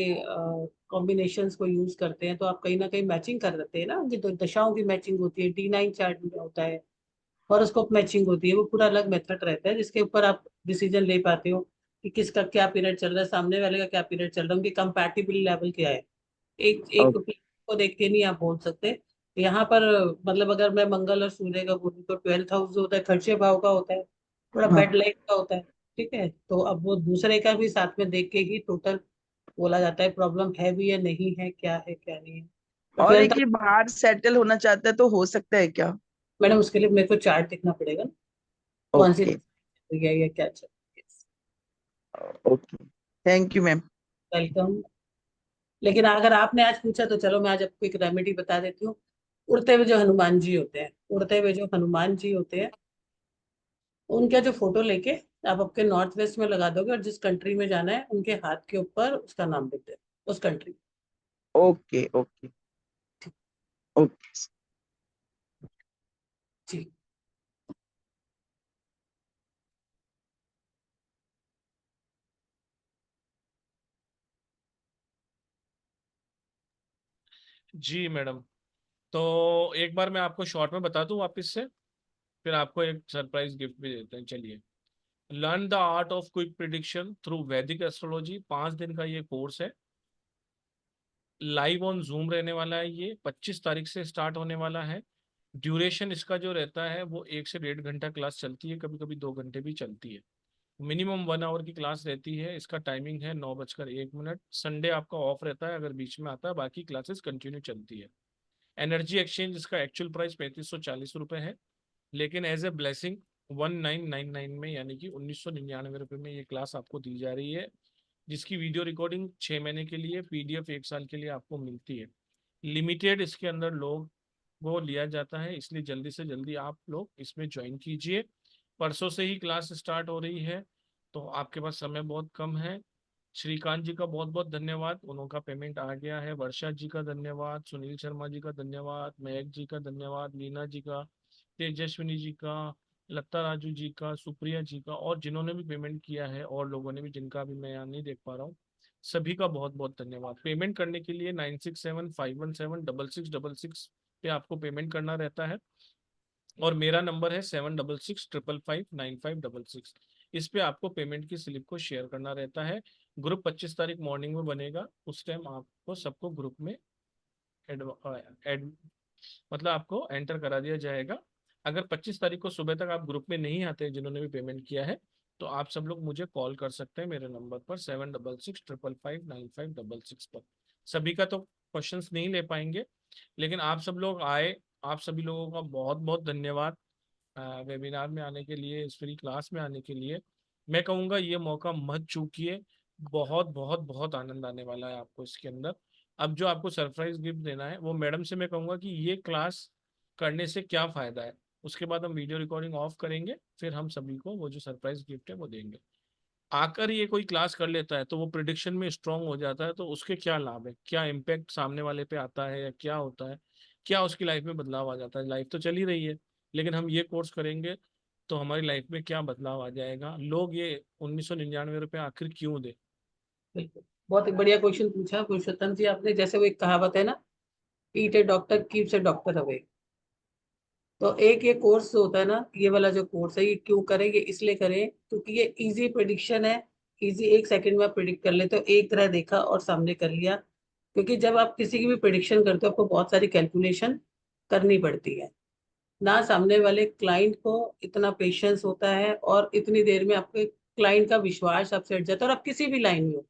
कॉम्बिनेशंस को यूज करते हैं तो आप कहीं ना कहीं मैचिंग कर देते हैं ना, उनकी दशाओं की मैचिंग होती है, D9 चार्ट में होता है, हॉरोस्कोप मैचिंग होती है। वो पूरा अलग मेथड रहता है जिसके ऊपर आप डिसीजन ले पाते हो कि किसका क्या पीरियड चल रहा है, सामने वाले का क्या पीरियड चल रहा है, उनकी कंपैटिबल लेवल क्या है। एक एक को देख के नहीं आप बोल सकते। यहाँ पर मतलब अगर मैं मंगल और सूर्य का बोलूँ तो 12th हाउस जो होता है खर्चे भाव का होता है, थोड़ा हाँ। बेड लाइफ का होता है। ठीक है, तो अब वो दूसरे का भी साथ में देख के ही टोटल बोला जाता है प्रॉब्लम है भी या नहीं है, क्या है क्या नहीं है। तो और 12th, एक ही बाहर सेटल होना चाहता है, तो हो सकता है क्या? मैडम उसके लिए मेरे को चार्ट देखना पड़ेगा ना, कौन सी ओके। या क्या चल। Okay, thank you ma'am. Welcome. लेकिन अगर आपने आज पूछा तो चलो मैं आज आपको एक रेमेडी बता देती हूँ। उड़ते हुए जो हनुमान जी होते हैं, उड़ते हुए जो हनुमान जी होते हैं, उनका जो फोटो लेके आप आपके नॉर्थ वेस्ट में लगा दोगे और जिस कंट्री में जाना है उनके हाथ के ऊपर उसका नाम लिख देना, उस कंट्री। Okay okay okay. जी। जी मैडम, तो एक बार मैं आपको शॉर्ट में बता दूं वापस से, फिर आपको एक सरप्राइज गिफ्ट भी देते हैं। चलिए, learn the art of quick prediction through वैदिक एस्ट्रोलॉजी, 5 दिन का ये कोर्स है। लाइव ऑन जूम रहने वाला है, ये 25 तारीख से स्टार्ट होने वाला है। ड्यूरेशन इसका जो रहता है वो 1 से 1.5 घंटा क्लास चलती है, कभी कभी 2 घंटे भी चलती है। मिनिमम 1 आवर की क्लास रहती है। इसका टाइमिंग है 9:01। संडे आपका ऑफ रहता है अगर बीच में आता है, बाकी क्लासेस कंटिन्यू चलती है। एनर्जी एक्सचेंज इसका एक्चुअल प्राइस 3540 रुपये है, लेकिन एज ए ब्लेसिंग 1999 में यानी कि 1999 रुपये में ये क्लास आपको दी जा रही है, जिसकी वीडियो रिकॉर्डिंग 6 महीने के लिए, PDF 1 साल के लिए आपको मिलती है। लिमिटेड इसके अंदर लोग वो लिया जाता है, इसलिए जल्दी से जल्दी आप लोग इसमें ज्वाइन कीजिए। परसों से ही क्लास स्टार्ट हो रही है, तो आपके पास समय बहुत कम है। श्रीकांत जी का बहुत बहुत धन्यवाद, उनका पेमेंट आ गया है। वर्षा जी का धन्यवाद, सुनील शर्मा जी का धन्यवाद, महक जी का धन्यवाद, मीना जी का, तेजस्विनी जी का, लता राजू जी का, सुप्रिया जी का, और जिन्होंने भी पेमेंट किया है और लोगों ने भी जिनका भी मैं यहाँ नहीं देख पा रहा हूँ, सभी का बहुत बहुत धन्यवाद। पेमेंट करने के लिए 9675176666 पे आपको पेमेंट करना रहता है, और मेरा नंबर है 7665559566। इस पे आपको पेमेंट की स्लिप को शेयर करना रहता है। ग्रुप 25 तारीख मॉर्निंग में बनेगा, उस टाइम आपको सबको ग्रुप में एड मतलब आपको एंटर करा दिया जाएगा। अगर 25 तारीख को सुबह तक आप ग्रुप में नहीं आते जिन्होंने भी पेमेंट किया है, तो आप सब लोग मुझे कॉल कर सकते हैं मेरे नंबर पर 7665559566 पर। सभी का तो क्वेश्चंस नहीं ले पाएंगे, लेकिन आप सब लोग आए, आप सभी लोगों का बहुत बहुत धन्यवाद वेबिनार में आने के लिए, इस फ्री क्लास में आने के लिए। मैं कहूँगा ये मौका मत चूकिए, बहुत बहुत बहुत आनंद आने वाला है आपको इसके अंदर। अब जो आपको सरप्राइज गिफ्ट देना है वो मैडम से मैं कहूँगा कि ये क्लास करने से क्या फ़ायदा है, उसके बाद हम वीडियो रिकॉर्डिंग ऑफ करेंगे, फिर हम सभी को वो जो सरप्राइज गिफ्ट है वो देंगे। आकर ये कोई क्लास कर लेता है तो वो प्रिडिक्शन में स्ट्रांग हो जाता है, तो उसके क्या लाभ है, क्या इम्पैक्ट सामने वाले पे आता है, या क्या होता है, क्या उसकी लाइफ में बदलाव आ जाता है। लाइफ तो चल ही रही है, लेकिन हम ये कोर्स करेंगे तो हमारी लाइफ में क्या बदलाव आ जाएगा। लोग ये 1999 रुपये आखिर क्यों दे। बिल्कुल, बहुत एक बढ़िया क्वेश्चन पूछा पुरुषोत्तम जी आपने। जैसे वो एक कहावत है ना, ईट ए डॉक्टर कीप्स ए डॉक्टर अवे। तो एक ये कोर्स होता है ना, ये वाला जो कोर्स है, ये क्यों करें? ये इसलिए करें क्योंकि ये इजी प्रिडिक्शन है। इजी, 1 सेकंड में आप प्रिडिक्ट कर लेते हो, एक तरह देखा और सामने कर लिया। क्योंकि जब आप किसी की भी प्रिडिक्शन करते हो, आपको बहुत सारी कैलकुलेशन करनी पड़ती है ना। सामने वाले क्लाइंट को इतना पेशेंस होता है, और इतनी देर में आपके क्लाइंट का विश्वास आपसे हट जाता है। और आप किसी भी लाइन में हो,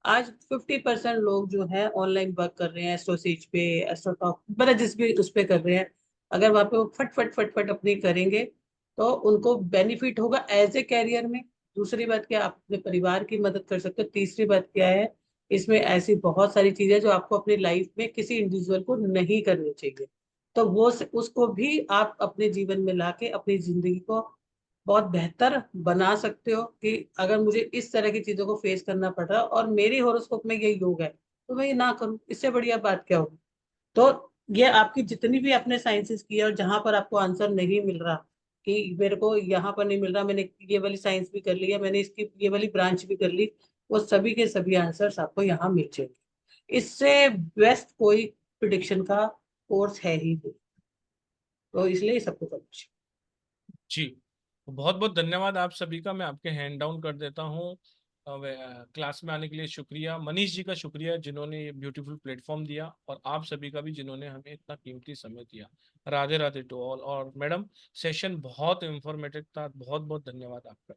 आज 50% लोग जो है ऑनलाइन वर्क कर रहे हैं, एस्ट्रोसीज पे, एस्ट्रोटॉक, मतलब जिस भी उस पे कर रहे हैं। अगर वहां पे वो फट फट फट फट अपनी करेंगे तो उनको बेनिफिट होगा एज ए कैरियर में। दूसरी बात क्या, आप अपने परिवार की मदद कर सकते हो। तीसरी बात क्या है, इसमें ऐसी बहुत सारी चीजें जो आपको अपनी लाइफ में किसी इंडिविजुअल को नहीं करनी चाहिए, तो वो उसको भी आप अपने जीवन में लाके अपनी जिंदगी को बहुत बेहतर बना सकते हो। कि अगर मुझे इस तरह की चीजों को फेस करना पड़ रहा है और मेरी हॉरोस्कोप में ये योग है, तो मैं ये ना करूं, इससे बढ़िया बात क्या होगी। तो ये आपकी जितनी भी आपने साइंसेस की है, और जहां पर आपको आंसर नहीं मिल रहा कि मेरे को यहाँ पर नहीं मिल रहा, मैंने ये वाली साइंस भी कर ली है, मैंने इसकी ये वाली ब्रांच भी कर ली, वो सभी के सभी आंसर्स आपको यहाँ मिल जाएंगे। इससे बेस्ट कोई प्रिडिक्शन का कोर्स है ही नहीं, तो इसलिए सबको करना चाहिए। जी, बहुत बहुत धन्यवाद आप सभी का। मैं आपके हैंड डाउन कर देता हूँ। क्लास में आने के लिए शुक्रिया। मनीष जी का शुक्रिया जिन्होंने ये ब्यूटीफुल प्लेटफॉर्म दिया, और आप सभी का भी जिन्होंने हमें इतना कीमती समय दिया। Radhe Radhe to all. और मैडम, सेशन बहुत इंफॉर्मेटिव था, बहुत बहुत धन्यवाद आपका।